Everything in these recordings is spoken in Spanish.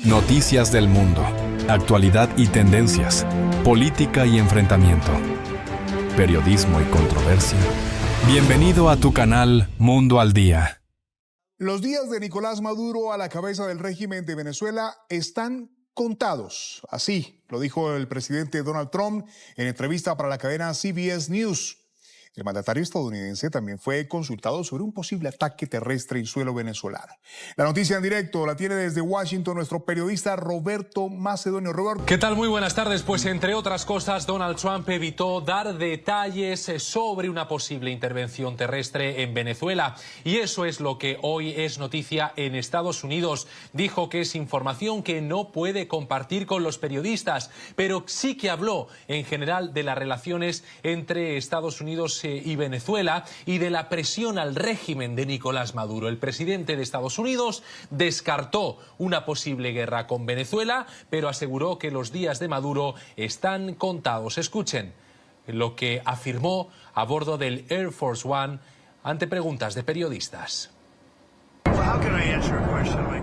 Noticias del mundo, actualidad y tendencias, política y enfrentamiento, periodismo y controversia. Bienvenido a tu canal Mundo al Día. Los días de Nicolás Maduro a la cabeza del régimen de Venezuela están contados. Así lo dijo el presidente Donald Trump en entrevista para la cadena CBS News. El mandatario estadounidense también fue consultado sobre un posible ataque terrestre en suelo venezolano. La noticia en directo la tiene desde Washington nuestro periodista Roberto Macedonio. Roberto. ¿Qué tal? Muy buenas tardes. Pues entre otras cosas, Donald Trump evitó dar detalles sobre una posible intervención terrestre en Venezuela. Y eso es lo que hoy es noticia en Estados Unidos. Dijo que es información que no puede compartir con los periodistas, pero sí que habló en general de las relaciones entre Estados Unidos y Venezuela y de la presión al régimen de Nicolás Maduro. El presidente de Estados Unidos descartó una posible guerra con Venezuela, pero aseguró que los días de Maduro están contados. Escuchen lo que afirmó a bordo del Air Force One ante preguntas de periodistas.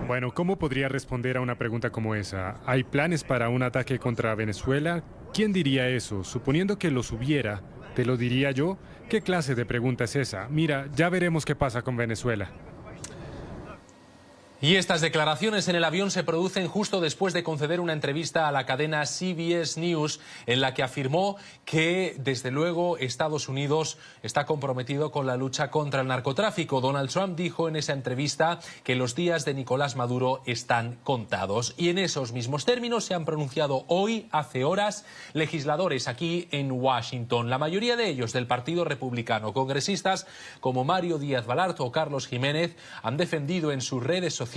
Bueno, ¿cómo podría responder a una pregunta como esa? ¿Hay planes para un ataque contra Venezuela? ¿Quién diría eso? Suponiendo que los hubiera, ¿te lo diría yo? ¿Qué clase de pregunta es esa? Mira, ya veremos qué pasa con Venezuela. Y estas declaraciones en el avión se producen justo después de conceder una entrevista a la cadena CBS News en la que afirmó que, desde luego, Estados Unidos está comprometido con la lucha contra el narcotráfico. Donald Trump dijo en esa entrevista que los días de Nicolás Maduro están contados. Y en esos mismos términos se han pronunciado hoy, hace horas, legisladores aquí en Washington. La mayoría de ellos del Partido Republicano. Congresistas como Mario Díaz Balart o Carlos Jiménez han defendido en sus redes sociales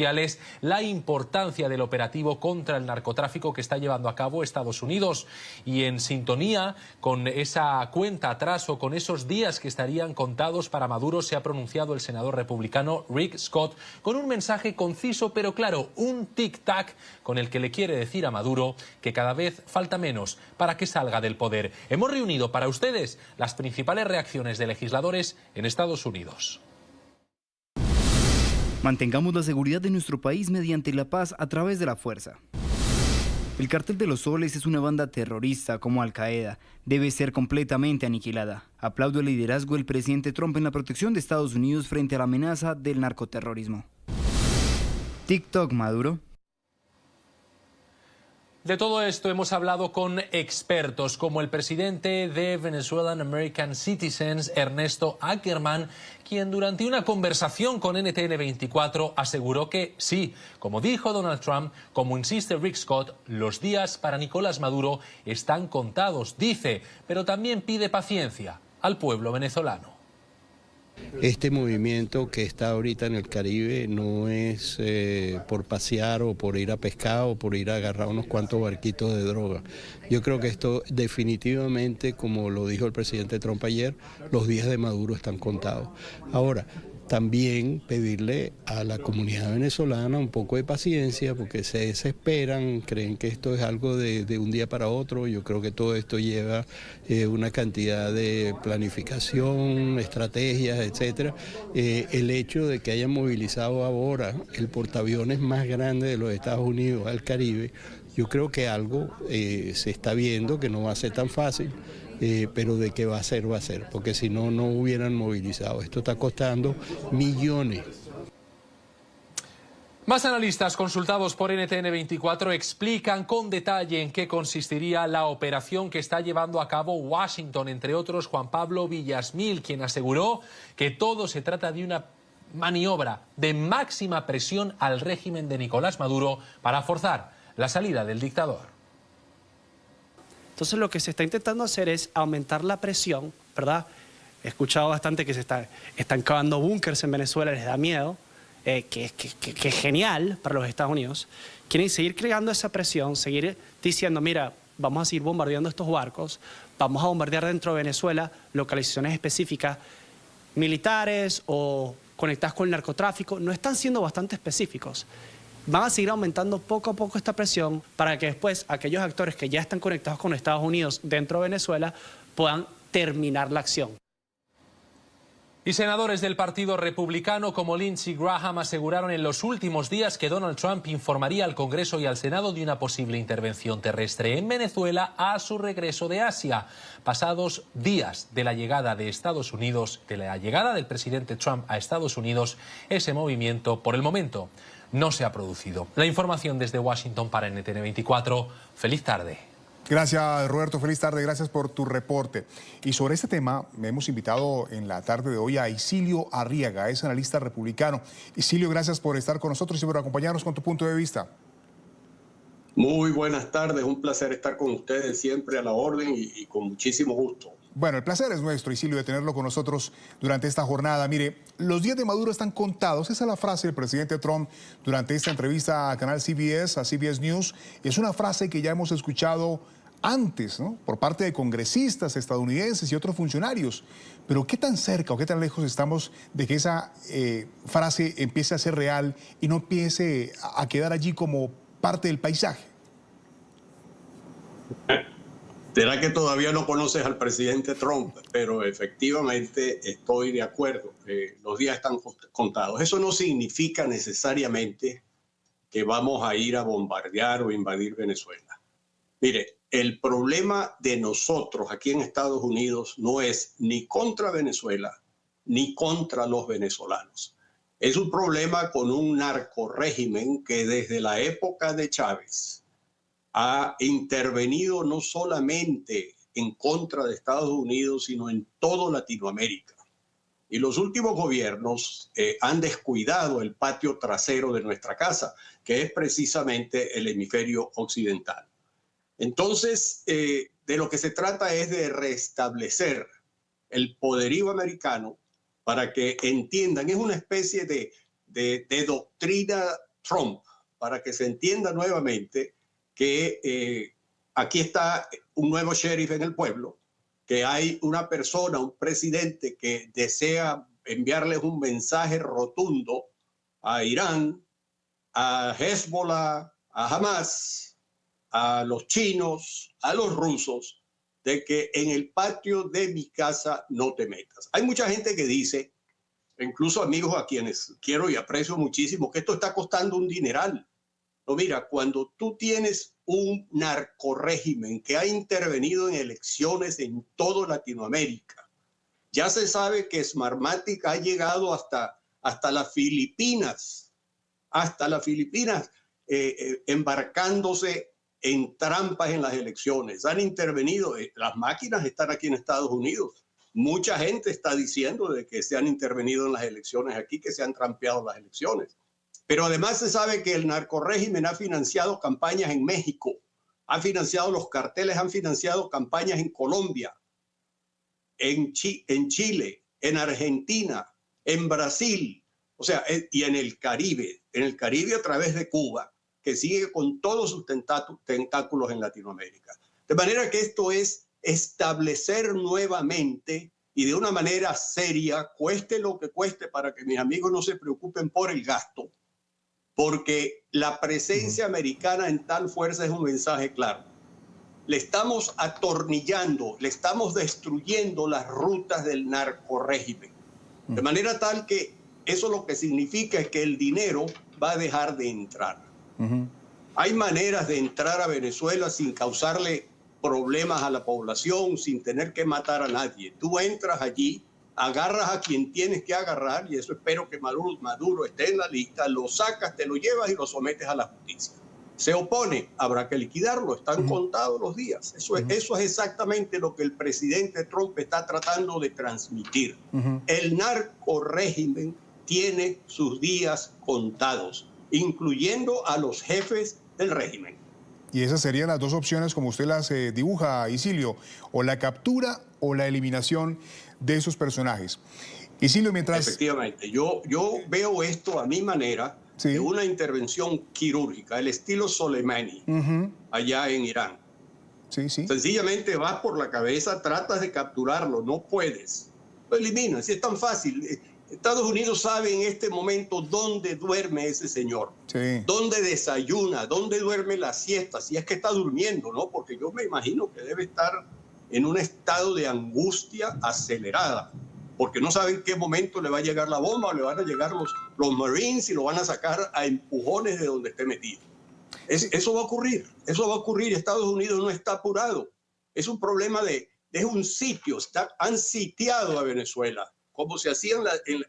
la importancia del operativo contra el narcotráfico que está llevando a cabo Estados Unidos. Y en sintonía con esa cuenta atrás o con esos días que estarían contados para Maduro, se ha pronunciado el senador republicano Rick Scott con un mensaje conciso pero claro, un tic-tac con el que le quiere decir a Maduro que cada vez falta menos para que salga del poder. Hemos reunido para ustedes las principales reacciones de legisladores en Estados Unidos. Mantengamos la seguridad de nuestro país mediante la paz a través de la fuerza. El Cartel de los Soles es una banda terrorista como Al-Qaeda. Debe ser completamente aniquilada. Aplaudo el liderazgo del presidente Trump en la protección de Estados Unidos frente a la amenaza del narcoterrorismo. TikTok, Maduro. De todo esto hemos hablado con expertos como el presidente de Venezuelan American Citizens, Ernesto Ackerman, quien durante una conversación con NTN 24 aseguró que sí, como dijo Donald Trump, como insiste Rick Scott, los días para Nicolás Maduro están contados, dice, pero también pide paciencia al pueblo venezolano. Este movimiento que está ahorita en el Caribe no es por pasear o por ir a pescar o por ir a agarrar unos cuantos barquitos de droga. Yo creo que esto definitivamente, como lo dijo el presidente Trump ayer, los días de Maduro están contados. Ahora, también pedirle a la comunidad venezolana un poco de paciencia porque se desesperan, creen que esto es algo de un día para otro. Yo creo que todo esto lleva una cantidad de planificación, estrategias, etcétera. El hecho de que hayan movilizado ahora el portaaviones más grande de los Estados Unidos al Caribe, yo creo que algo se está viendo que no va a ser tan fácil. Pero de qué va a ser, porque si no, no hubieran movilizado. Esto está costando millones. Más analistas consultados por NTN 24 explican con detalle en qué consistiría la operación que está llevando a cabo Washington, entre otros Juan Pablo Villasmil, quien aseguró que todo se trata de una maniobra de máxima presión al régimen de Nicolás Maduro para forzar la salida del dictador. Entonces lo que se está intentando hacer es aumentar la presión, ¿verdad? He escuchado bastante que están cavando búnkers en Venezuela, les da miedo, que es genial para los Estados Unidos. Quieren seguir creando esa presión, seguir diciendo, mira, vamos a seguir bombardeando estos barcos, vamos a bombardear dentro de Venezuela localizaciones específicas, militares o conectadas con el narcotráfico. No están siendo bastante específicos. Van a seguir aumentando poco a poco esta presión para que después aquellos actores que ya están conectados con Estados Unidos dentro de Venezuela puedan terminar la acción. Y senadores del Partido Republicano como Lindsey Graham aseguraron en los últimos días que Donald Trump informaría al Congreso y al Senado de una posible intervención terrestre en Venezuela a su regreso de Asia. Pasados días de la llegada de Estados Unidos, de la llegada del presidente Trump a Estados Unidos, ese movimiento, por el momento, no se ha producido. La información desde Washington para NTN 24. Feliz tarde. Gracias, Roberto. Feliz tarde. Gracias por tu reporte. Y sobre este tema, me hemos invitado en la tarde de hoy a Isilio Arriaga, es analista republicano. Isilio, gracias por estar con nosotros y por acompañarnos con tu punto de vista. Muy buenas tardes. Un placer estar con ustedes siempre a la orden y con muchísimo gusto. Bueno, el placer es nuestro, Isilio, de tenerlo con nosotros durante esta jornada. Mire, los días de Maduro están contados. Esa es la frase del presidente Trump durante esta entrevista a canal CBS, a CBS News. Es una frase que ya hemos escuchado antes, ¿no?, por parte de congresistas estadounidenses y otros funcionarios. Pero ¿qué tan cerca o qué tan lejos estamos de que esa frase empiece a ser real y no empiece a quedar allí como parte del paisaje? Será que todavía no conoces al presidente Trump, pero efectivamente estoy de acuerdo. Los días están contados. Eso no significa necesariamente que vamos a ir a bombardear o invadir Venezuela. Mire, el problema de nosotros aquí en Estados Unidos no es ni contra Venezuela ni contra los venezolanos. Es un problema con un narcorrégimen que desde la época de Chávez ha intervenido no solamente en contra de Estados Unidos, sino en toda Latinoamérica. Y los últimos gobiernos han descuidado el patio trasero de nuestra casa, que es precisamente el hemisferio occidental. Entonces, de lo que se trata es de restablecer el poderío americano para que entiendan, es una especie de doctrina Trump, para que se entienda nuevamente que aquí está un nuevo sheriff en el pueblo, que hay una persona, un presidente que desea enviarles un mensaje rotundo a Irán, a Hezbollah, a Hamas, a los chinos, a los rusos, de que en el patio de mi casa no te metas. Hay mucha gente que dice, incluso amigos a quienes quiero y aprecio muchísimo, que esto está costando un dineral. No, mira, cuando tú tienes un narcorrégimen que ha intervenido en elecciones en toda Latinoamérica, ya se sabe que Smartmatic ha llegado hasta las Filipinas, embarcándose en trampas en las elecciones. Han intervenido, las máquinas están aquí en Estados Unidos. Mucha gente está diciendo de que se han intervenido en las elecciones aquí, que se han trampeado las elecciones. Pero además se sabe que el narcorrégimen ha financiado campañas en México, ha financiado los carteles, han financiado campañas en Colombia, en Chile, en Argentina, en Brasil, o sea, y en el Caribe a través de Cuba, que sigue con todos sus tentáculos en Latinoamérica. De manera que esto es establecer nuevamente y de una manera seria, cueste lo que cueste, para que mis amigos no se preocupen por el gasto, porque la presencia americana en tal fuerza es un mensaje claro. Le estamos atornillando, le estamos destruyendo las rutas del narcorrégimen, de manera tal que eso lo que significa es que el dinero va a dejar de entrar. Hay maneras de entrar a Venezuela sin causarle problemas a la población, sin tener que matar a nadie. Tú entras allí, agarras a quien tienes que agarrar, y eso espero que Maduro esté en la lista, lo sacas, te lo llevas y lo sometes a la justicia. Se opone, habrá que liquidarlo, están contados los días. Eso es exactamente lo que el presidente Trump está tratando de transmitir. El narcorrégimen tiene sus días contados, incluyendo a los jefes del régimen. Y esas serían las dos opciones como usted las dibuja, Isilio, o la captura o la eliminación de esos personajes. Isilio, mientras... Efectivamente, yo veo esto a mi manera, de una intervención quirúrgica, el estilo Soleimani, allá en Irán. Sencillamente vas por la cabeza, tratas de capturarlo, no puedes. Lo eliminas, es tan fácil. Estados Unidos sabe en este momento dónde duerme ese señor, dónde desayuna, dónde duerme la siesta, si es que está durmiendo, ¿no? Porque yo me imagino que debe estar en un estado de angustia acelerada, porque no saben en qué momento le va a llegar la bomba o le van a llegar los Marines y lo van a sacar a empujones de donde esté metido. Eso va a ocurrir, Estados Unidos no está apurado. Es un problema es un sitio, han sitiado a Venezuela, como se hacía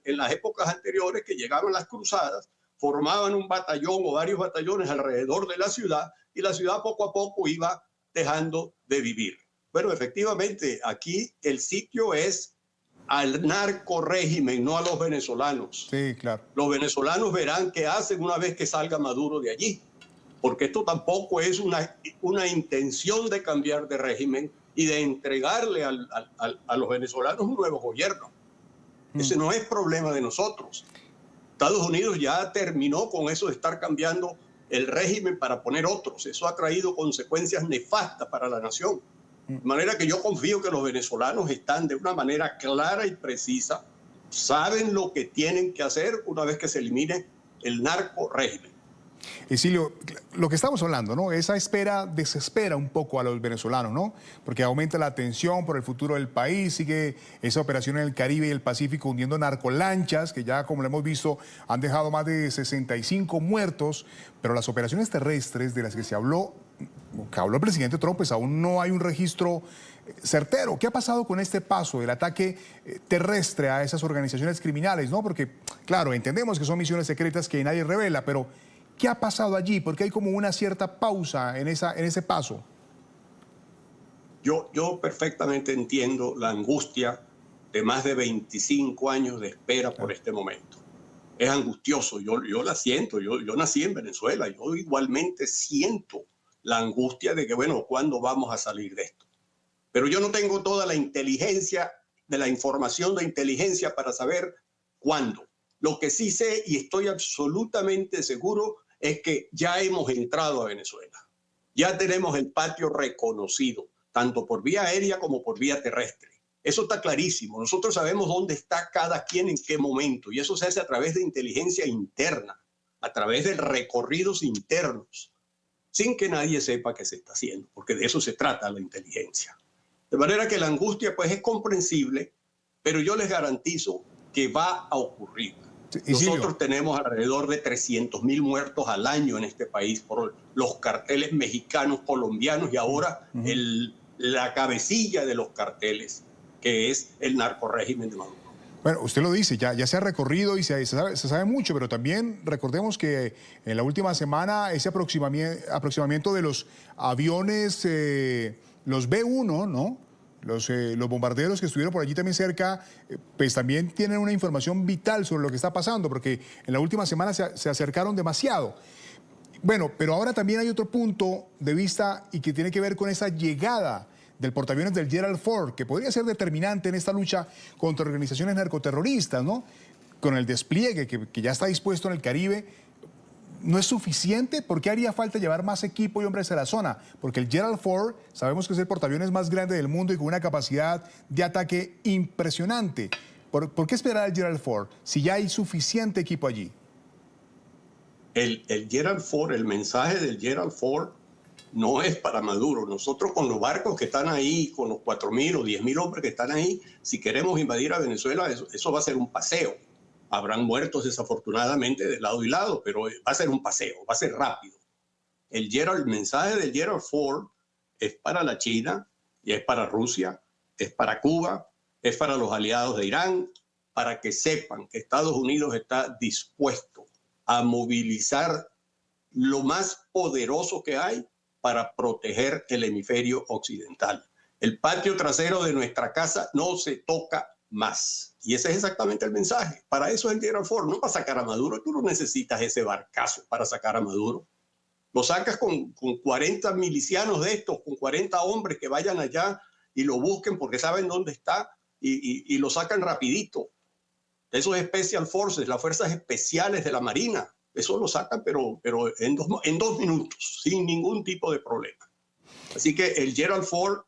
en las épocas anteriores, que llegaban las cruzadas, formaban un batallón o varios batallones alrededor de la ciudad y la ciudad poco a poco iba dejando de vivir. Bueno, efectivamente, aquí el sitio es al narcorrégimen, no a los venezolanos. Sí, claro. Los venezolanos verán qué hacen una vez que salga Maduro de allí, porque esto tampoco es una intención de cambiar de régimen y de entregarle a los venezolanos un nuevo gobierno. Ese no es problema de nosotros. Estados Unidos ya terminó con eso de estar cambiando el régimen para poner otros. Eso ha traído consecuencias nefastas para la nación. De manera que yo confío que los venezolanos están de una manera clara y precisa, saben lo que tienen que hacer una vez que se elimine el narco-régimen. Exilio, lo que estamos hablando, ¿no? Esa espera desespera un poco a los venezolanos, ¿no? Porque aumenta la tensión por el futuro del país, sigue esa operación en el Caribe y el Pacífico hundiendo narcolanchas, que ya, como lo hemos visto, han dejado más de 65 muertos, pero las operaciones terrestres de las que habló el presidente Trump, pues aún no hay un registro certero. ¿Qué ha pasado con este paso del ataque terrestre a esas organizaciones criminales, ¿no? Porque, claro, entendemos que son misiones secretas que nadie revela, pero ¿qué ha pasado allí? Porque hay como una cierta pausa en ese paso. Yo perfectamente entiendo la angustia de más de 25 años de espera por este momento. Es angustioso, yo la siento, yo nací en Venezuela, yo igualmente siento la angustia de que, bueno, ¿cuándo vamos a salir de esto? Pero yo no tengo toda la inteligencia, de la información de inteligencia para saber cuándo. Lo que sí sé y estoy absolutamente seguro es que ya hemos entrado a Venezuela. Ya tenemos el patio reconocido, tanto por vía aérea como por vía terrestre. Eso está clarísimo. Nosotros sabemos dónde está cada quien en qué momento, y eso se hace a través de inteligencia interna, a través de recorridos internos, sin que nadie sepa qué se está haciendo, porque de eso se trata la inteligencia. De manera que la angustia pues es comprensible, pero yo les garantizo que va a ocurrir. Nosotros tenemos alrededor de 300.000 muertos al año en este país por los carteles mexicanos, colombianos y ahora la cabecilla de los carteles, que es el narcorrégimen de Maduro. Bueno, usted lo dice, ya se ha recorrido y se sabe mucho, pero también recordemos que en la última semana ese aproximamiento de los aviones, los B-1, ¿no? Los bombarderos que estuvieron por allí también cerca, pues también tienen una información vital sobre lo que está pasando, porque en la última semana se acercaron demasiado. Bueno, pero ahora también hay otro punto de vista y que tiene que ver con esa llegada del portaaviones del Gerald Ford, que podría ser determinante en esta lucha contra organizaciones narcoterroristas, ¿no? Con el despliegue que ya está dispuesto en el Caribe, ¿no es suficiente? ¿Por qué haría falta llevar más equipo y hombres a la zona? Porque el Gerald Ford sabemos que es el portaaviones más grande del mundo y con una capacidad de ataque impresionante. ¿Por qué esperar al Gerald Ford si ya hay suficiente equipo allí? El Gerald Ford, el mensaje del Gerald Ford no es para Maduro. Nosotros con los barcos que están ahí, con los 4.000 o 10.000 hombres que están ahí, si queremos invadir a Venezuela, eso va a ser un paseo. Habrán muertos desafortunadamente de lado y lado, pero va a ser un paseo, va a ser rápido. El mensaje del Gerald Ford es para la China y es para Rusia, es para Cuba, es para los aliados de Irán, para que sepan que Estados Unidos está dispuesto a movilizar lo más poderoso que hay para proteger el hemisferio occidental. El patio trasero de nuestra casa no se toca más. Y ese es exactamente el mensaje. Para eso es el Gerald Ford, no para sacar a Maduro. Tú no necesitas ese barcazo para sacar a Maduro. Lo sacas con 40 milicianos de estos, con 40 hombres que vayan allá y lo busquen porque saben dónde está y lo sacan rapidito. Esos Special Forces, las fuerzas especiales de la Marina, eso lo sacan pero en 2 minutos, sin ningún tipo de problema. Así que el Gerald Ford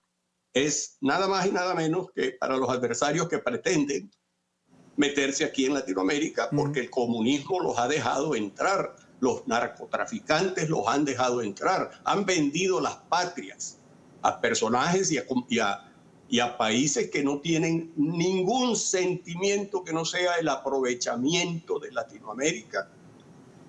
es nada más y nada menos que para los adversarios que pretenden meterse aquí en Latinoamérica, porque el comunismo los ha dejado entrar, los narcotraficantes los han dejado entrar, han vendido las patrias a personajes y y a países que no tienen ningún sentimiento que no sea el aprovechamiento de Latinoamérica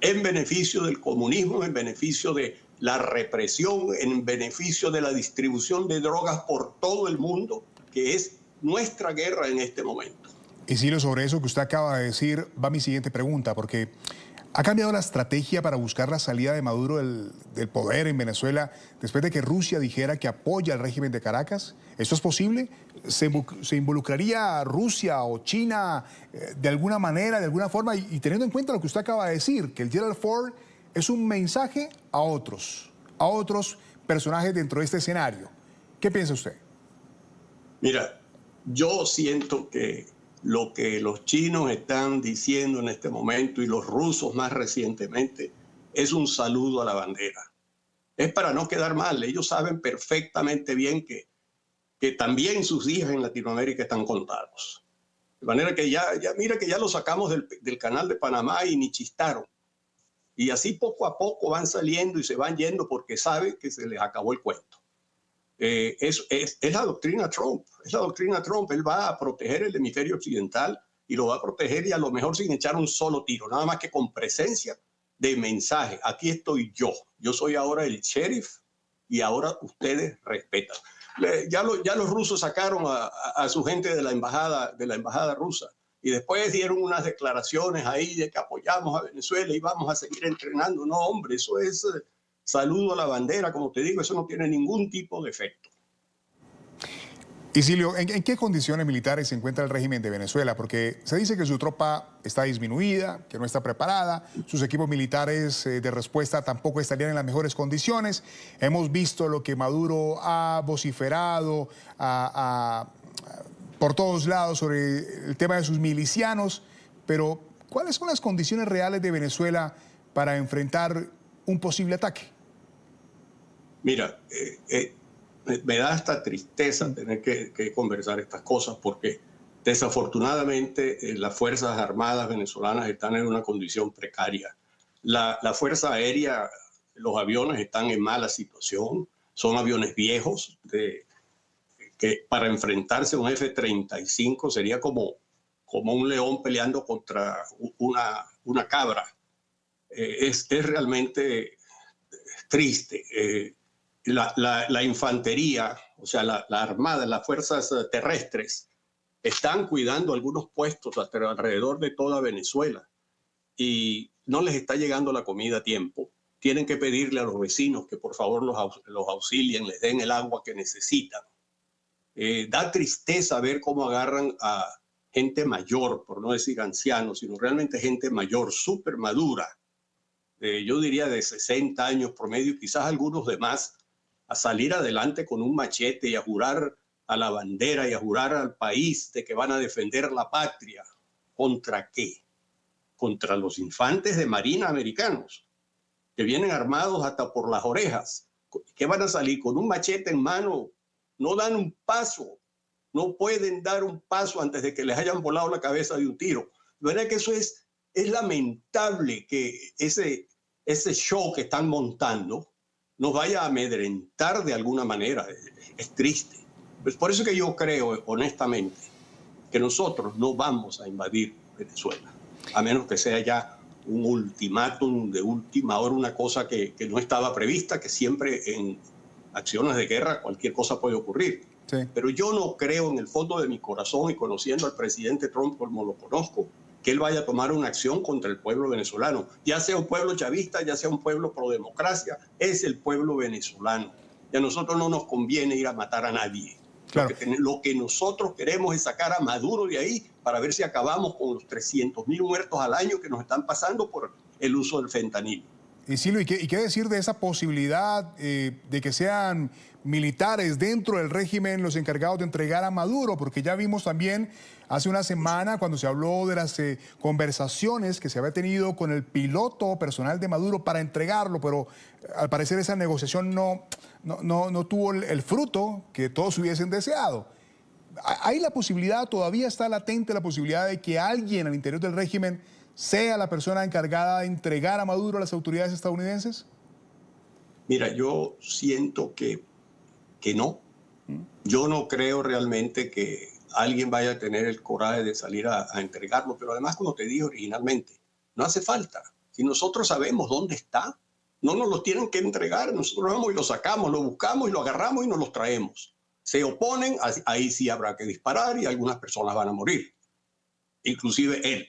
en beneficio del comunismo, en beneficio de la represión, en beneficio de la distribución de drogas por todo el mundo, que es nuestra guerra en este momento. Isilio, sobre eso que usted acaba de decir, va mi siguiente pregunta, porque ¿ha cambiado la estrategia para buscar la salida de Maduro del poder en Venezuela después de que Rusia dijera que apoya al régimen de Caracas? ¿Esto es posible? ¿Se involucraría a Rusia o China de alguna manera, de alguna forma? Y teniendo en cuenta lo que usted acaba de decir, que el Gerald Ford es un mensaje a otros personajes dentro de este escenario. ¿Qué piensa usted? Mira, yo siento que lo que los chinos están diciendo en este momento y los rusos más recientemente es un saludo a la bandera. Es para no quedar mal. Ellos saben perfectamente bien que también sus días en Latinoamérica están contados. De manera que mira que ya lo sacamos del canal de Panamá y ni chistaron. Y así poco a poco van saliendo y se van yendo porque saben que se les acabó el cuento. Es la doctrina Trump, es la doctrina Trump. Él va a proteger el hemisferio occidental y lo va a proteger y a lo mejor sin echar un solo tiro, nada más que con presencia de mensaje. Aquí estoy yo soy ahora el sheriff y ahora ustedes respetan. Ya los rusos sacaron a su gente de la embajada rusa y después dieron unas declaraciones ahí de que apoyamos a Venezuela y vamos a seguir entrenando. No, hombre, eso es saludo a la bandera, como te digo, eso no tiene ningún tipo de efecto. Isilio, ¿en qué condiciones militares se encuentra el régimen de Venezuela? Porque se dice que su tropa está disminuida, que no está preparada, sus equipos militares de respuesta tampoco estarían en las mejores condiciones. Hemos visto lo que Maduro ha vociferado por todos lados sobre el tema de sus milicianos, pero ¿cuáles son las condiciones reales de Venezuela para enfrentar un posible ataque? Mira, me da hasta tristeza tener que conversar estas cosas porque desafortunadamente las Fuerzas Armadas venezolanas están en una condición precaria. La Fuerza Aérea, los aviones están en mala situación, son aviones viejos que para enfrentarse a un F-35 sería como un león peleando contra una cabra. Es realmente triste. La infantería, o sea, la armada, las fuerzas terrestres, están cuidando algunos puestos alrededor de toda Venezuela y no les está llegando la comida a tiempo. Tienen que pedirle a los vecinos que por favor los auxilien, les den el agua que necesitan. Da tristeza ver cómo agarran a gente mayor, por no decir ancianos, sino realmente gente mayor, súper madura, yo diría de 60 años promedio y quizás algunos de más, a salir adelante con un machete y a jurar a la bandera y a jurar al país de que van a defender la patria. ¿Contra qué? Contra los infantes de marina americanos, que vienen armados hasta por las orejas, que van a salir con un machete en mano. No dan un paso, no pueden dar un paso antes de que les hayan volado la cabeza de un tiro. De verdad que eso es lamentable que ese show que están montando nos vaya a amedrentar de alguna manera. Es triste. Pues por eso que yo creo, honestamente, que nosotros no vamos a invadir Venezuela, a menos que sea ya un ultimátum de última hora, una cosa que no estaba prevista, que siempre en acciones de guerra cualquier cosa puede ocurrir. Sí. Pero yo no creo en el fondo de mi corazón, y conociendo al presidente Trump como lo conozco, que él vaya a tomar una acción contra el pueblo venezolano, ya sea un pueblo chavista, ya sea un pueblo pro democracia, es el pueblo venezolano. Y a nosotros no nos conviene ir a matar a nadie. Claro. Lo que nosotros queremos es sacar a Maduro de ahí para ver si acabamos con los 300.000 muertos al año que nos están pasando por el uso del fentanilo. Isilio, ¿y qué decir de esa posibilidad de que sean militares dentro del régimen los encargados de entregar a Maduro? Porque ya vimos también hace una semana cuando se habló de las conversaciones que se había tenido con el piloto personal de Maduro para entregarlo, pero al parecer esa negociación no tuvo el fruto que todos hubiesen deseado. ¿Hay la posibilidad, todavía está latente la posibilidad de que alguien al interior del régimen sea la persona encargada de entregar a Maduro a las autoridades estadounidenses? Mira, yo siento que no. Yo no creo realmente que alguien vaya a tener el coraje de salir a entregarlo, pero además, como te dije originalmente, no hace falta. Si nosotros sabemos dónde está, no nos lo tienen que entregar. Nosotros vamos y lo sacamos, lo buscamos y lo agarramos y nos los traemos. Se oponen, ahí sí habrá que disparar y algunas personas van a morir, inclusive él.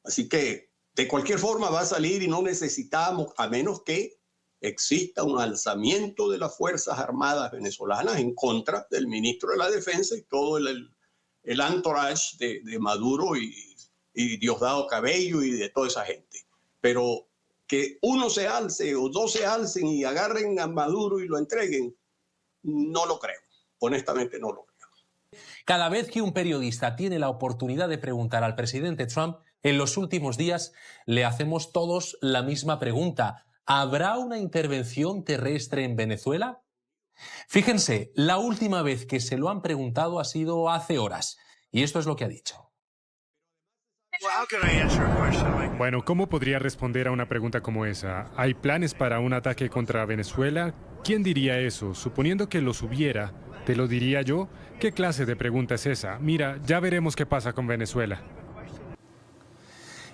Así que de cualquier forma va a salir y no necesitamos, a menos que exista un alzamiento de las Fuerzas Armadas venezolanas en contra del ministro de la Defensa y todo el entourage de Maduro y Diosdado Cabello y de toda esa gente. Pero que uno se alce o dos se alcen y agarren a Maduro y lo entreguen, no lo creo. Honestamente no lo creo. Cada vez que un periodista tiene la oportunidad de preguntar al presidente Trump, en los últimos días le hacemos todos la misma pregunta. ¿Habrá una intervención terrestre en Venezuela? Fíjense, la última vez que se lo han preguntado ha sido hace horas. Y esto es lo que ha dicho. Bueno, ¿cómo podría responder a una pregunta como esa? ¿Hay planes para un ataque contra Venezuela? ¿Quién diría eso? Suponiendo que los hubiera, ¿te lo diría yo? ¿Qué clase de pregunta es esa? Mira, ya veremos qué pasa con Venezuela.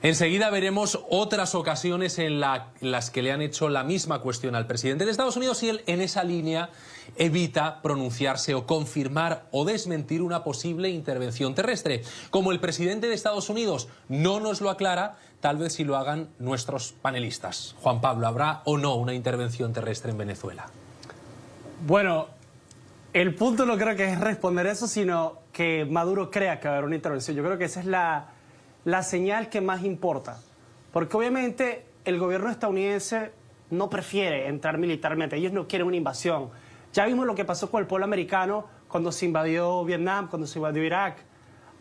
Enseguida veremos otras ocasiones en las que le han hecho la misma cuestión al presidente de Estados Unidos y él en esa línea evita pronunciarse o confirmar o desmentir una posible intervención terrestre. Como el presidente de Estados Unidos no nos lo aclara, tal vez sí lo hagan nuestros panelistas. Juan Pablo, ¿habrá o no una intervención terrestre en Venezuela? Bueno, el punto no creo que es responder eso, sino que Maduro crea que va a haber una intervención. Yo creo que esa es la señal que más importa. Porque obviamente el gobierno estadounidense no prefiere entrar militarmente. Ellos no quieren una invasión. Ya vimos lo que pasó con el pueblo americano cuando se invadió Vietnam, cuando se invadió Irak.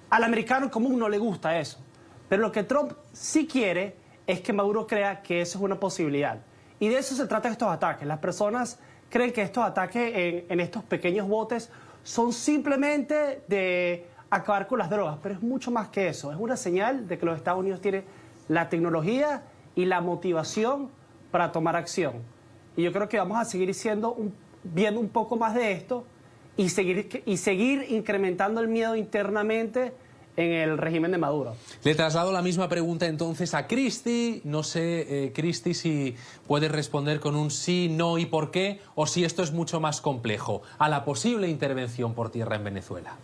Al americano común no le gusta eso. Pero lo que Trump sí quiere es que Maduro crea que eso es una posibilidad. Y de eso se trata estos ataques. Las personas creen que estos ataques en estos pequeños botes son simplemente de acabar con las drogas, pero es mucho más que eso. Es una señal de que los Estados Unidos tienen la tecnología y la motivación para tomar acción. Y yo creo que vamos a seguir viendo un poco más de esto y seguir incrementando el miedo internamente en el régimen de Maduro. Le traslado la misma pregunta entonces a Cristi. No sé, Cristi, si puedes responder con un sí, no y por qué, o si esto es mucho más complejo, a la posible intervención por tierra en Venezuela.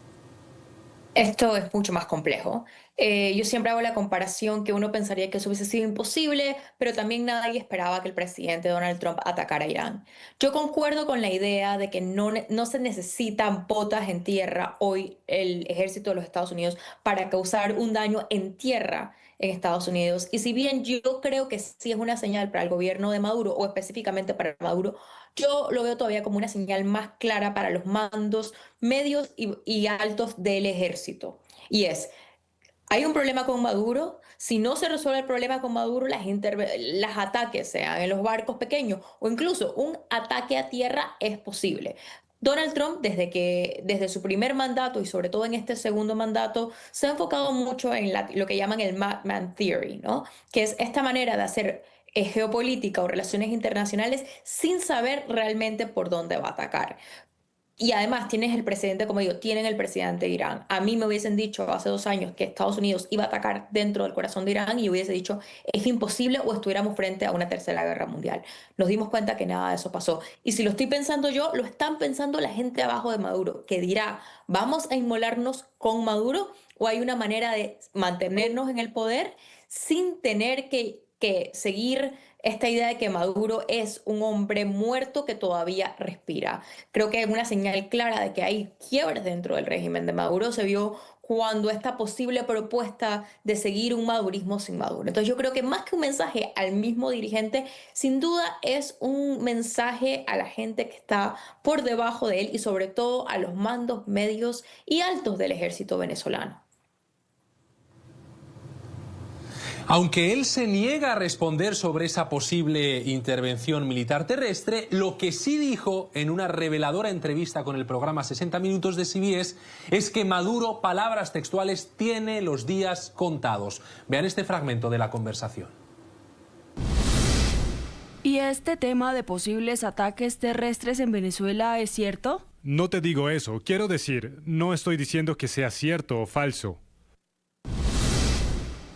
Esto es mucho más complejo. Yo siempre hago la comparación que uno pensaría que eso hubiese sido imposible, pero también nadie esperaba que el presidente Donald Trump atacara a Irán. Yo concuerdo con la idea de que no se necesitan botas en tierra hoy el ejército de los Estados Unidos para causar un daño en tierra en Estados Unidos. Y si bien yo creo que sí es una señal para el gobierno de Maduro, o específicamente para Maduro, yo lo veo todavía como una señal más clara para los mandos medios y altos del ejército. Y hay un problema con Maduro. Si no se resuelve el problema con Maduro, las ataques, sean en los barcos pequeños o incluso un ataque a tierra, es posible. Donald Trump, desde su primer mandato y sobre todo en este segundo mandato, se ha enfocado mucho en lo que llaman el Madman Theory, ¿no? Que es esta manera de hacer geopolítica o relaciones internacionales sin saber realmente por dónde va a atacar. Y además tienes el presidente, como digo, tienen el presidente de Irán. A mí me hubiesen dicho hace 2 años que Estados Unidos iba a atacar dentro del corazón de Irán y yo hubiese dicho es imposible o estuviéramos frente a una tercera guerra mundial. Nos dimos cuenta que nada de eso pasó. Y si lo estoy pensando yo, lo están pensando la gente abajo de Maduro, que dirá, ¿vamos a inmolarnos con Maduro o hay una manera de mantenernos en el poder sin tener que seguir esta idea de que Maduro es un hombre muerto que todavía respira? Creo que es una señal clara de que hay quiebres dentro del régimen de Maduro. Se vio cuando esta posible propuesta de seguir un madurismo sin Maduro. Entonces yo creo que más que un mensaje al mismo dirigente, sin duda es un mensaje a la gente que está por debajo de él y sobre todo a los mandos medios y altos del ejército venezolano. Aunque él se niega a responder sobre esa posible intervención militar terrestre, lo que sí dijo en una reveladora entrevista con el programa 60 Minutos de CBS es que Maduro, palabras textuales, tiene los días contados. Vean este fragmento de la conversación. ¿Y este tema de posibles ataques terrestres en Venezuela es cierto? no te digo eso. Quiero decir, no estoy diciendo que sea cierto o falso.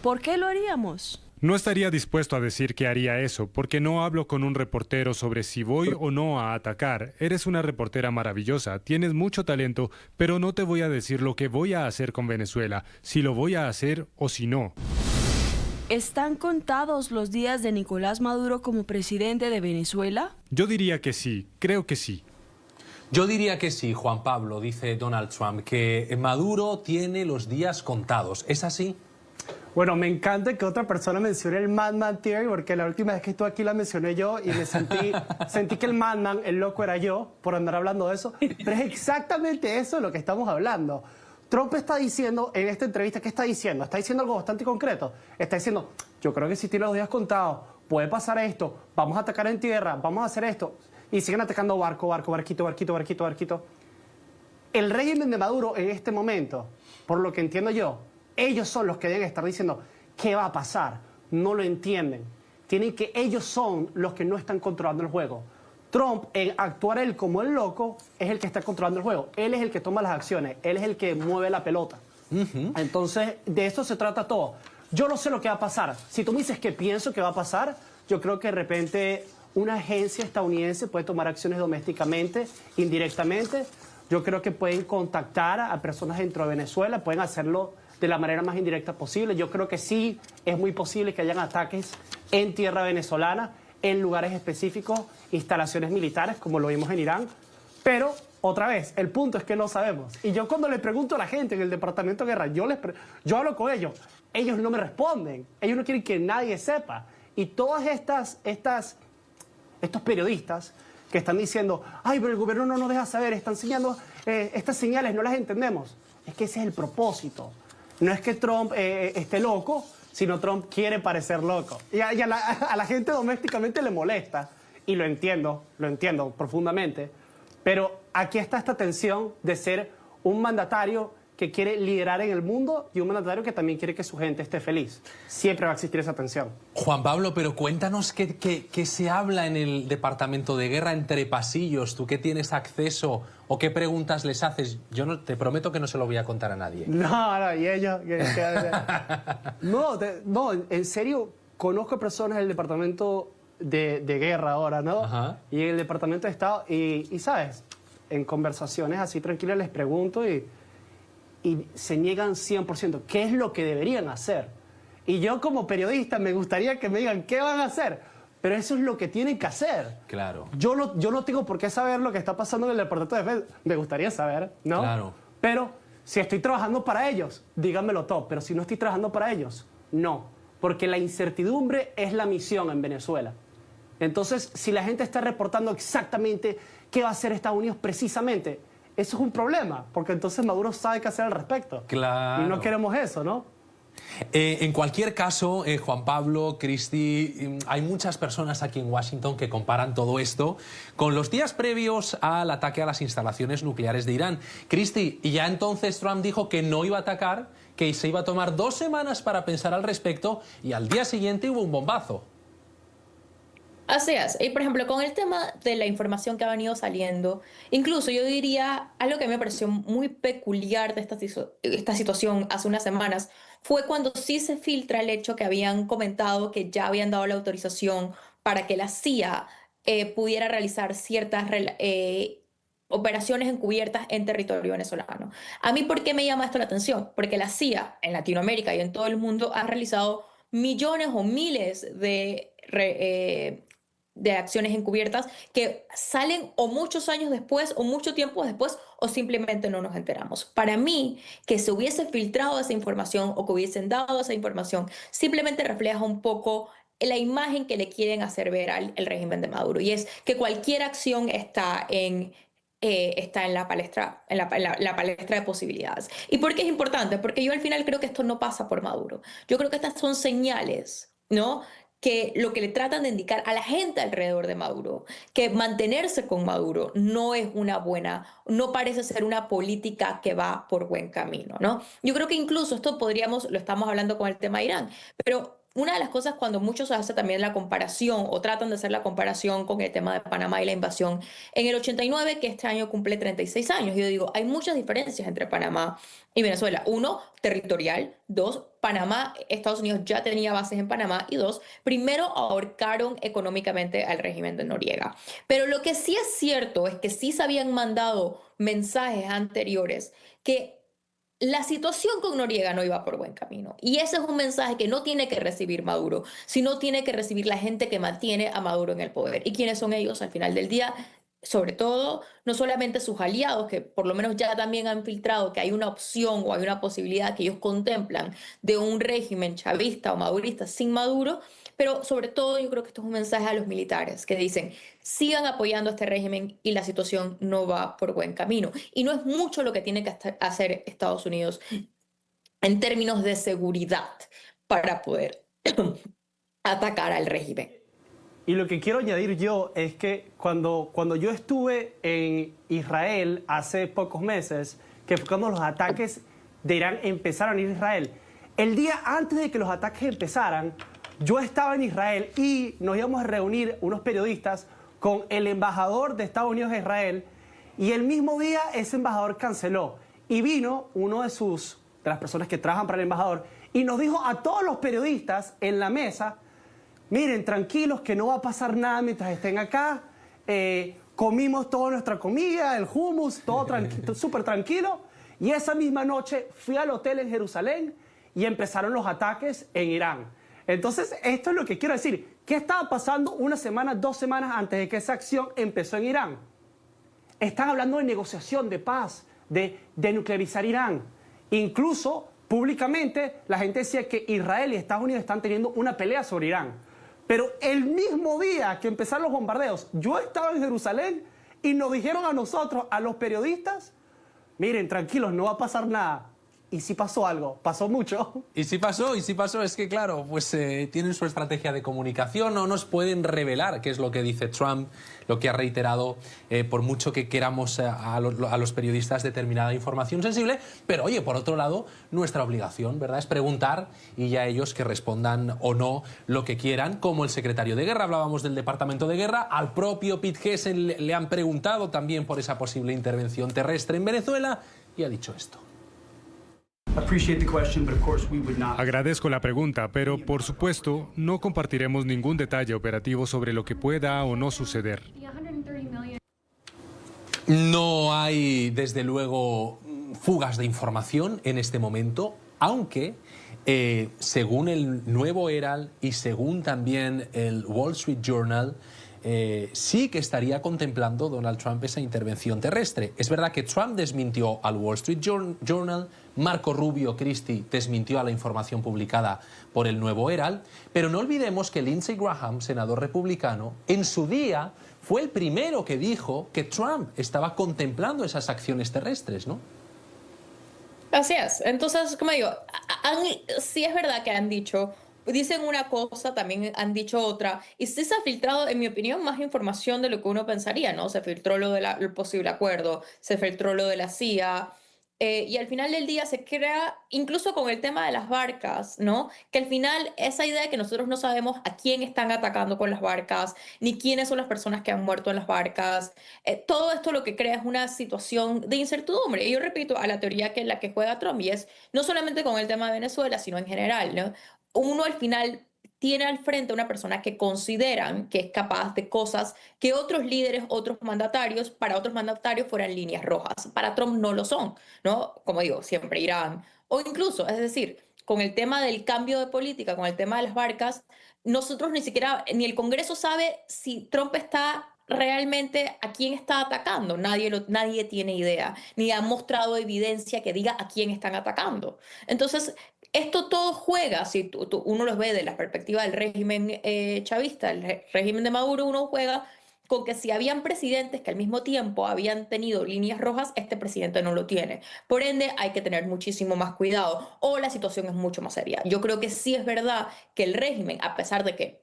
¿Por qué lo haríamos? No estaría dispuesto a decir que haría eso, porque no hablo con un reportero sobre si voy o no a atacar. Eres una reportera maravillosa, tienes mucho talento, pero no te voy a decir lo que voy a hacer con Venezuela, si lo voy a hacer o si no. ¿Están contados los días de Nicolás Maduro como presidente de Venezuela? Yo diría que sí, creo que sí. Yo diría que sí, Juan Pablo, dice Donald Trump, que Maduro tiene los días contados. ¿Es así? Bueno, me encanta que otra persona mencione el Madman Theory, porque la última vez que estuve aquí la mencioné yo y me sentí que el Madman, el loco, era yo por andar hablando de eso. Pero es exactamente eso de lo que estamos hablando. Trump está diciendo en esta entrevista, ¿qué está diciendo? Está diciendo algo bastante concreto. Está diciendo, yo creo que si tiene los días contados, puede pasar esto, vamos a atacar en tierra, vamos a hacer esto. Y siguen atacando barquito. El régimen de Maduro en este momento, por lo que entiendo yo, ellos son los que deben estar diciendo qué va a pasar. No lo entienden. Ellos son los que no están controlando el juego. Trump, en actuar él como el loco, es el que está controlando el juego. Él es el que toma las acciones. Él es el que mueve la pelota. Entonces, de eso se trata todo. Yo no sé lo que va a pasar. Si tú me dices que pienso que va a pasar, yo creo que de repente una agencia estadounidense puede tomar acciones domésticamente, indirectamente. Yo creo que pueden contactar a personas dentro de Venezuela, pueden hacerlo de la manera más indirecta posible. Yo creo que sí es muy posible que hayan ataques en tierra venezolana, en lugares específicos, instalaciones militares, como lo vimos en Irán. Pero, otra vez, el punto es que no sabemos. Y yo cuando le pregunto a la gente en el Departamento de Guerra, yo hablo con ellos no me responden. Ellos no quieren que nadie sepa. Y todas estos periodistas que están diciendo, ay, pero el gobierno no nos deja saber, están enseñando estas señales, no las entendemos. Es que ese es el propósito. No es que Trump esté loco, sino Trump quiere parecer loco. Y a la gente domésticamente le molesta, y lo entiendo profundamente, pero aquí está esta tensión de ser un mandatario que quiere liderar en el mundo y un mandatario que también quiere que su gente esté feliz. Siempre va a existir esa tensión. Juan Pablo, pero cuéntanos qué se habla en el Departamento de Guerra entre pasillos. ¿Tú qué tienes acceso o qué preguntas les haces? Yo no, te prometo que no se lo voy a contar a nadie. No, y ellos... No, en serio, conozco personas del Departamento de Guerra ahora, ¿no? Ajá. Y en el Departamento de Estado, y ¿sabes? En conversaciones así tranquilas les pregunto y se niegan 100%. ¿Qué es lo que deberían hacer? Y yo como periodista me gustaría que me digan qué van a hacer, pero eso es lo que tienen que hacer. Claro. Yo no tengo por qué saber lo que está pasando en el Departamento de Defensa. Me gustaría saber, ¿no? Claro. Pero si estoy trabajando para ellos, díganmelo todo. Pero si no estoy trabajando para ellos, no. Porque la incertidumbre es la misión en Venezuela. Entonces, si la gente está reportando exactamente qué va a hacer Estados Unidos precisamente, eso es un problema, porque entonces Maduro sabe qué hacer al respecto. Claro. Y no queremos eso, ¿no? En cualquier caso, Juan Pablo, Cristi, hay muchas personas aquí en Washington que comparan todo esto con los días previos al ataque a las instalaciones nucleares de Irán. Cristi, y ya entonces Trump dijo que no iba a atacar, que se iba a tomar 2 semanas para pensar al respecto, y al día siguiente hubo un bombazo. Así es. Y por ejemplo, con el tema de la información que ha venido saliendo, incluso yo diría algo que me pareció muy peculiar de esta situación hace unas semanas, fue cuando sí se filtra el hecho que habían comentado que ya habían dado la autorización para que la CIA pudiera realizar ciertas operaciones encubiertas en territorio venezolano. A mí, ¿por qué me llama esto la atención? Porque la CIA en Latinoamérica y en todo el mundo ha realizado millones o miles de acciones encubiertas que salen o muchos años después o mucho tiempo después o simplemente no nos enteramos. Para mí, que se hubiese filtrado esa información o que hubiesen dado esa información simplemente refleja un poco la imagen que le quieren hacer ver al régimen de Maduro, y es que cualquier acción está en la palestra, la palestra de posibilidades. ¿Y por qué es importante? Porque yo al final creo que esto no pasa por Maduro. Yo creo que estas son señales, ¿no?, que lo que le tratan de indicar a la gente alrededor de Maduro, que mantenerse con Maduro no es no parece ser una política que va por buen camino, ¿no? Yo creo que incluso esto lo estamos hablando con el tema de Irán, pero una de las cosas cuando muchos hacen también la comparación o tratan de hacer la comparación con el tema de Panamá y la invasión en el 89, que este año cumple 36 años. Yo digo, hay muchas diferencias entre Panamá y Venezuela. Uno, territorial. Dos, Panamá, Estados Unidos ya tenía bases en Panamá. Y dos, primero ahorcaron económicamente al régimen de Noriega. Pero lo que sí es cierto es que sí se habían mandado mensajes anteriores que la situación con Noriega no iba por buen camino. Y ese es un mensaje que no tiene que recibir Maduro, sino tiene que recibir la gente que mantiene a Maduro en el poder. ¿Y quiénes son ellos al final del día? Sobre todo, no solamente sus aliados, que por lo menos ya también han filtrado que hay una opción o hay una posibilidad que ellos contemplan de un régimen chavista o madurista sin Maduro, pero sobre todo yo creo que esto es un mensaje a los militares que dicen, sigan apoyando a este régimen y la situación no va por buen camino. Y no es mucho lo que tiene que hacer Estados Unidos en términos de seguridad para poder atacar al régimen. Y lo que quiero añadir yo es que cuando yo estuve en Israel hace pocos meses, que fue cuando los ataques de Irán empezaron a ir a Israel, el día antes de que los ataques empezaran, yo estaba en Israel y nos íbamos a reunir unos periodistas con el embajador de Estados Unidos a Israel, y el mismo día ese embajador canceló y vino uno de las personas que trabajan para el embajador y nos dijo a todos los periodistas en la mesa: miren, tranquilos, que no va a pasar nada mientras estén acá. Comimos toda nuestra comida, el hummus, todo súper tranquilo. Y esa misma noche fui al hotel en Jerusalén y empezaron los ataques en Irán. Entonces, esto es lo que quiero decir. ¿Qué estaba pasando una semana, 2 semanas antes de que esa acción empezó en Irán? Están hablando de negociación, de paz, de denuclearizar Irán. Incluso, públicamente, la gente decía que Israel y Estados Unidos están teniendo una pelea sobre Irán. Pero el mismo día que empezaron los bombardeos, yo estaba en Jerusalén y nos dijeron a nosotros, a los periodistas, miren, tranquilos, no va a pasar nada. Y sí pasó algo, pasó mucho. Y sí pasó, es que claro, pues tienen su estrategia de comunicación, no nos pueden revelar qué es lo que dice Trump, lo que ha reiterado, por mucho que queramos a los periodistas determinada información sensible, pero oye, por otro lado, nuestra obligación, ¿verdad?, es preguntar y ya ellos que respondan o no lo que quieran, como el secretario de Guerra, hablábamos del Departamento de Guerra, al propio Pete Hegseth le han preguntado también por esa posible intervención terrestre en Venezuela y ha dicho esto. Agradezco la pregunta, pero por supuesto no compartiremos ningún detalle operativo sobre lo que pueda o no suceder. No hay, desde luego, fugas de información en este momento, aunque según el Nuevo Herald y según también el Wall Street Journal, sí que estaría contemplando Donald Trump esa intervención terrestre. Es verdad que Trump desmintió al Wall Street Journal, Marco Rubio Christie desmintió a la información publicada por el Nuevo Herald, pero no olvidemos que Lindsey Graham, senador republicano, en su día fue el primero que dijo que Trump estaba contemplando esas acciones terrestres, ¿no? Así es. Entonces, como digo, sí es verdad que han dicho... Dicen una cosa, también han dicho otra, y sí se ha filtrado, en mi opinión, más información de lo que uno pensaría, ¿no? Se filtró lo del posible acuerdo, se filtró lo de la CIA, y al final del día se crea, incluso con el tema de las barcas, ¿no? Que al final esa idea de que nosotros no sabemos a quién están atacando con las barcas, ni quiénes son las personas que han muerto en las barcas, todo esto lo que crea es una situación de incertidumbre. Y yo repito, a la teoría que la que juega Trump, y es no solamente con el tema de Venezuela, sino en general, ¿no? Uno al final tiene al frente a una persona que consideran que es capaz de cosas que otros líderes, para otros mandatarios fueran líneas rojas. Para Trump no lo son, ¿no? Como digo, siempre Irán. O incluso, es decir, con el tema del cambio de política, con el tema de las barcas, nosotros ni siquiera, ni el Congreso sabe si Trump está realmente a quién está atacando. Nadie tiene idea, ni ha mostrado evidencia que diga a quién están atacando. Entonces, esto todo juega, si uno los ve de la perspectiva del régimen chavista, el régimen de Maduro, uno juega con que si habían presidentes que al mismo tiempo habían tenido líneas rojas, este presidente no lo tiene. Por ende, hay que tener muchísimo más cuidado o la situación es mucho más seria. Yo creo que sí es verdad que el régimen, a pesar de que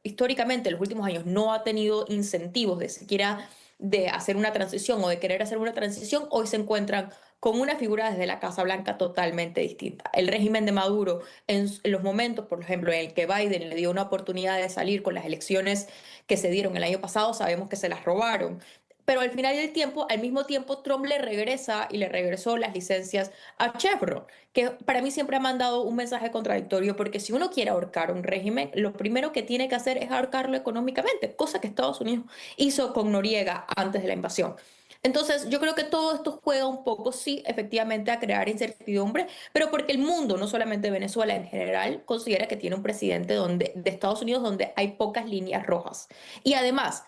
históricamente en los últimos años no ha tenido incentivos de siquiera de hacer una transición o de querer hacer una transición, hoy se encuentran con una figura desde la Casa Blanca totalmente distinta. El régimen de Maduro, en los momentos, por ejemplo, en el que Biden le dio una oportunidad de salir con las elecciones que se dieron el año pasado, sabemos que se las robaron. Pero al final del tiempo, al mismo tiempo, Trump le regresa y le regresó las licencias a Chevron, que para mí siempre ha mandado un mensaje contradictorio, porque si uno quiere ahorcar un régimen, lo primero que tiene que hacer es ahorcarlo económicamente, cosa que Estados Unidos hizo con Noriega antes de la invasión. Entonces, yo creo que todo esto juega un poco, sí, efectivamente, a crear incertidumbre, pero porque el mundo, no solamente Venezuela en general, considera que tiene un presidente de Estados Unidos donde hay pocas líneas rojas. Y además,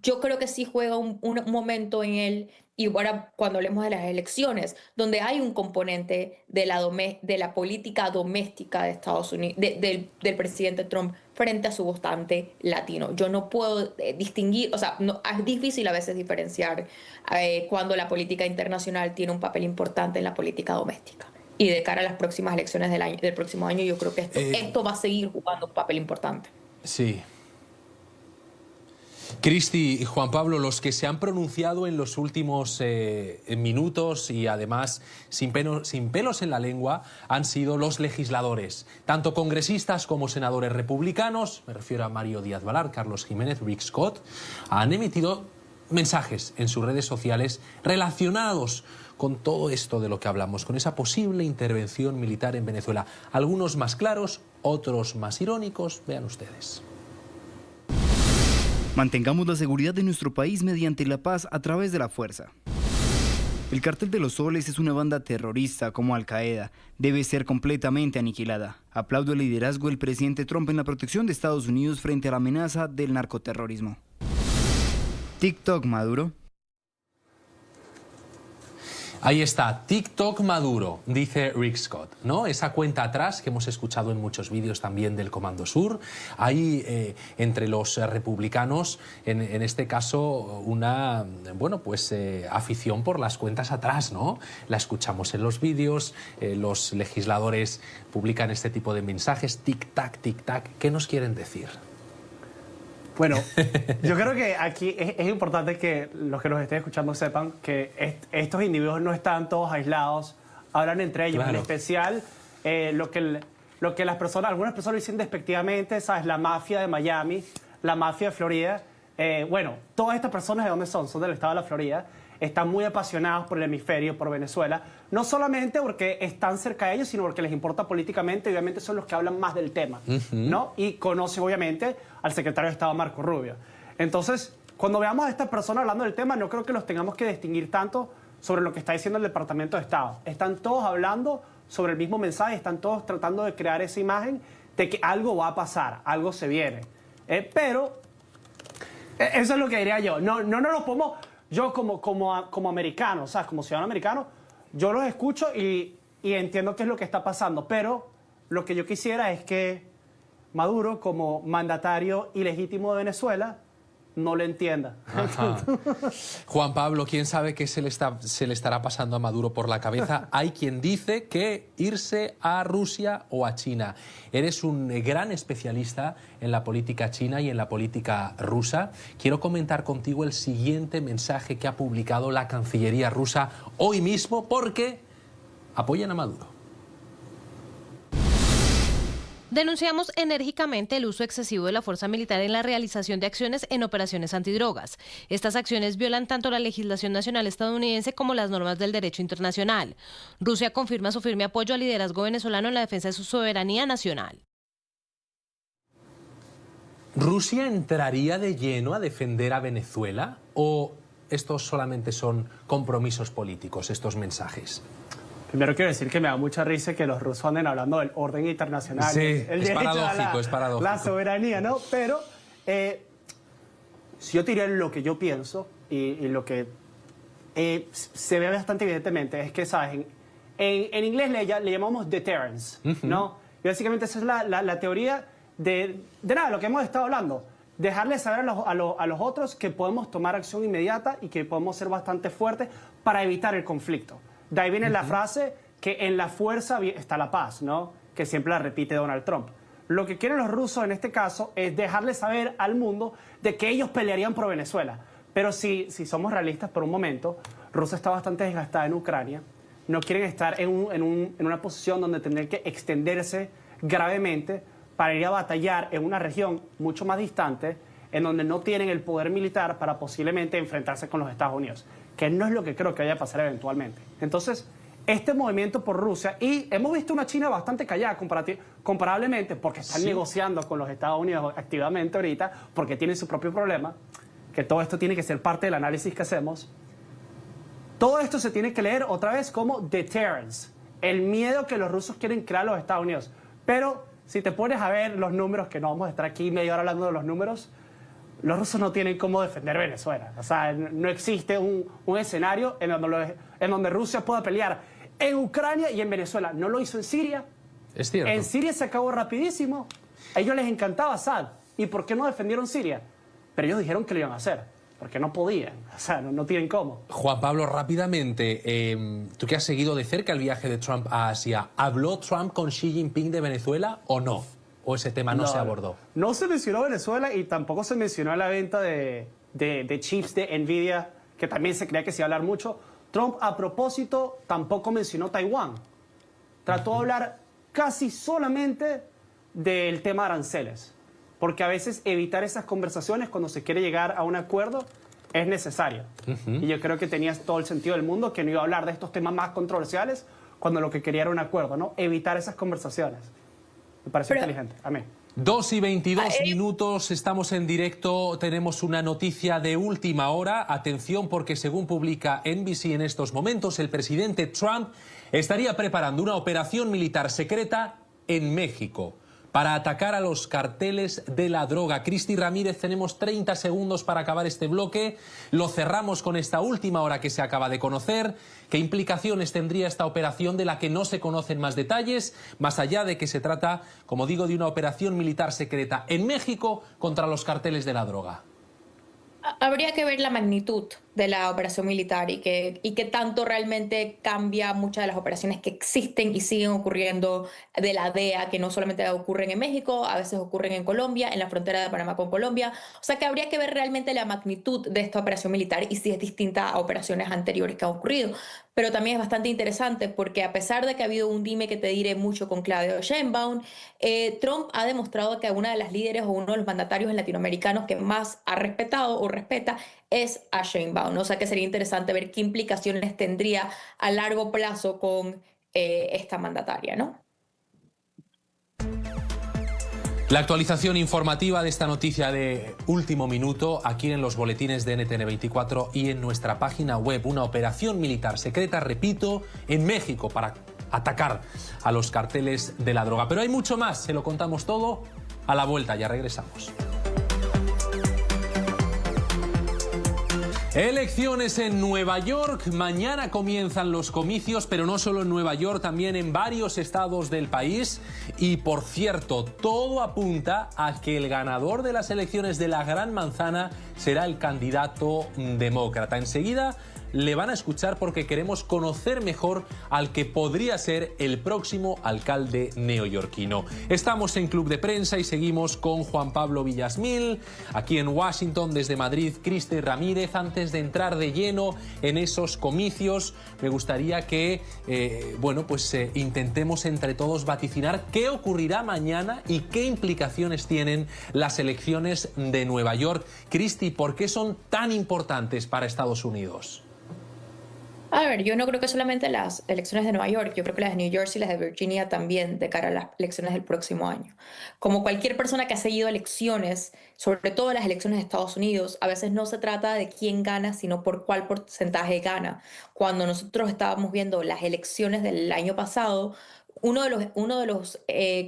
yo creo que sí juega un momento en él, y ahora cuando hablemos de las elecciones, donde hay un componente de la política doméstica de Estados Unidos, del presidente Trump frente a su votante latino. Yo no puedo distinguir, o sea, es difícil a veces diferenciar cuando la política internacional tiene un papel importante en la política doméstica. Y de cara a las próximas elecciones del próximo año, yo creo que esto va a seguir jugando un papel importante. Sí. Cristi y Juan Pablo, los que se han pronunciado en los últimos minutos y además sin pelos en la lengua han sido los legisladores, tanto congresistas como senadores republicanos, me refiero a Mario Díaz-Balart, Carlos Jiménez, Rick Scott, han emitido mensajes en sus redes sociales relacionados con todo esto de lo que hablamos, con esa posible intervención militar en Venezuela. Algunos más claros, otros más irónicos, vean ustedes. Mantengamos la seguridad de nuestro país mediante la paz a través de la fuerza. El Cartel de los Soles es una banda terrorista como Al-Qaeda. Debe ser completamente aniquilada. Aplaudo el liderazgo del presidente Trump en la protección de Estados Unidos frente a la amenaza del narcoterrorismo. TikTok Maduro. Ahí está, TikTok Maduro, dice Rick Scott, ¿no? Esa cuenta atrás que hemos escuchado en muchos vídeos también del Comando Sur. Hay entre los republicanos, en este caso, una afición por las cuentas atrás, ¿no? La escuchamos en los vídeos, los legisladores publican este tipo de mensajes, tic-tac, tic-tac. ¿Qué nos quieren decir? Bueno, yo creo que aquí es importante que los que nos estén escuchando sepan que estos individuos no están todos aislados, hablan entre ellos. Claro. En especial lo que las personas, algunas personas dicen despectivamente, ¿sabes? La mafia de Miami, la mafia de Florida. Todas estas personas, ¿de dónde son? Son del estado de la Florida. Están muy apasionados por el hemisferio, por Venezuela, no solamente porque están cerca de ellos, sino porque les importa políticamente, y obviamente son los que hablan más del tema, ¿no? Y conocen obviamente al secretario de Estado Marco Rubio. Entonces, cuando veamos a estas personas hablando del tema, no creo que los tengamos que distinguir tanto sobre lo que está diciendo el Departamento de Estado. Están todos hablando sobre el mismo mensaje, están todos tratando de crear esa imagen de que algo va a pasar, algo se viene. Pero eso es lo que diría yo. No lo podemos... Yo como americano, ¿sabes? Como ciudadano americano, yo los escucho y entiendo qué es lo que está pasando, pero lo que yo quisiera es que Maduro, como mandatario ilegítimo de Venezuela, no lo entienda. Juan Pablo, ¿quién sabe qué se le estará pasando a Maduro por la cabeza? Hay quien dice que irse a Rusia o a China. Eres un gran especialista en la política china y en la política rusa. Quiero comentar contigo el siguiente mensaje que ha publicado la Cancillería rusa hoy mismo porque apoyan a Maduro. Denunciamos enérgicamente el uso excesivo de la fuerza militar en la realización de acciones en operaciones antidrogas. Estas acciones violan tanto la legislación nacional estadounidense como las normas del derecho internacional. Rusia confirma su firme apoyo al liderazgo venezolano en la defensa de su soberanía nacional. ¿Rusia entraría de lleno a defender a Venezuela o estos solamente son compromisos políticos, estos mensajes? Primero quiero decir que me da mucha risa que los rusos anden hablando del orden internacional. Sí, el es paradójico, es paradójico. La soberanía, ¿no? Pero si yo te diré lo que yo pienso y lo que se ve bastante evidentemente es que, ¿sabes? En inglés le llamamos deterrence, ¿no? Y básicamente esa es la teoría de nada, lo que hemos estado hablando. Dejarle saber a los otros que podemos tomar acción inmediata y que podemos ser bastante fuertes para evitar el conflicto. De ahí viene la frase que en la fuerza está la paz, ¿no? Que siempre la repite Donald Trump. Lo que quieren los rusos en este caso es dejarle saber al mundo de que ellos pelearían por Venezuela, Pero si somos realistas por un momento, Rusia está bastante desgastada en Ucrania. No quieren estar en una posición donde tendrían que extenderse gravemente para ir a batallar en una región mucho más distante, en donde no tienen el poder militar para posiblemente enfrentarse con los Estados Unidos, que no es lo que creo que vaya a pasar eventualmente. Entonces, este movimiento por Rusia, y hemos visto una China bastante callada comparablemente, porque están negociando con los Estados Unidos activamente ahorita, porque tienen su propio problema, que todo esto tiene que ser parte del análisis que hacemos. Todo esto se tiene que leer otra vez como deterrence, el miedo que los rusos quieren crear a los Estados Unidos. Pero si te pones a ver los números, que no vamos a estar aquí media hora hablando de los números, los rusos no tienen cómo defender Venezuela. O sea, no existe un escenario en donde Rusia pueda pelear en Ucrania y en Venezuela. No lo hizo en Siria. Es cierto. En Siria se acabó rapidísimo. A ellos les encantaba Assad. ¿Y por qué no defendieron Siria? Pero ellos dijeron que lo iban a hacer, porque no podían. O sea, no tienen cómo. Juan Pablo, rápidamente, tú que has seguido de cerca el viaje de Trump a Asia, ¿habló Trump con Xi Jinping de Venezuela o no? ¿O ese tema no se abordó? No se mencionó Venezuela y tampoco se mencionó la venta de chips de Nvidia, que también se creía que se iba a hablar mucho. Trump, a propósito, tampoco mencionó Taiwán. Trató de hablar casi solamente del tema de aranceles, porque a veces evitar esas conversaciones cuando se quiere llegar a un acuerdo es necesario. Y yo creo que tenía todo el sentido del mundo que no iba a hablar de estos temas más controversiales cuando lo que quería era un acuerdo, ¿no? Evitar esas conversaciones. Me parece inteligente. Amén. 2:22 minutos, estamos en directo, tenemos una noticia de última hora. Atención, porque según publica NBC en estos momentos, el presidente Trump estaría preparando una operación militar secreta en México para atacar a los carteles de la droga. Cristi Ramírez, tenemos 30 segundos para acabar este bloque. Lo cerramos con esta última hora que se acaba de conocer. ¿Qué implicaciones tendría esta operación de la que no se conocen más detalles, más allá de que se trata, como digo, de una operación militar secreta en México contra los carteles de la droga? Habría que ver la magnitud de la operación militar y qué tanto realmente cambia muchas de las operaciones que existen y siguen ocurriendo de la DEA, que no solamente ocurren en México, a veces ocurren en Colombia, en la frontera de Panamá con Colombia. O sea que habría que ver realmente la magnitud de esta operación militar y si es distinta a operaciones anteriores que han ocurrido. Pero también es bastante interesante porque a pesar de que ha habido un dime que te diré mucho con Claudia Sheinbaum, Trump ha demostrado que una de las líderes o uno de los mandatarios latinoamericanos que más ha respetado o respeta es a Sheinbaum. O sea que sería interesante ver qué implicaciones tendría a largo plazo con esta mandataria, ¿no? La actualización informativa de esta noticia de último minuto aquí en los boletines de NTN24 y en nuestra página web. Una operación militar secreta, repito, en México para atacar a los carteles de la droga. Pero hay mucho más, se lo contamos todo a la vuelta, ya regresamos. Elecciones en Nueva York. Mañana comienzan los comicios, pero no solo en Nueva York, también en varios estados del país. Y por cierto, todo apunta a que el ganador de las elecciones de la Gran Manzana será el candidato demócrata. Enseguida le van a escuchar porque queremos conocer mejor al que podría ser el próximo alcalde neoyorquino. Estamos en Club de Prensa y seguimos con Juan Pablo Villasmil, aquí en Washington, desde Madrid, Cristi Ramírez. Antes de entrar de lleno en esos comicios, me gustaría que intentemos entre todos vaticinar qué ocurrirá mañana y qué implicaciones tienen las elecciones de Nueva York. Cristi, ¿por qué son tan importantes para Estados Unidos? A ver, yo no creo que solamente las elecciones de Nueva York, yo creo que las de New Jersey y las de Virginia también de cara a las elecciones del próximo año. Como cualquier persona que ha seguido elecciones, sobre todo las elecciones de Estados Unidos, a veces no se trata de quién gana, sino por cuál porcentaje gana. Cuando nosotros estábamos viendo las elecciones del año pasado, uno de los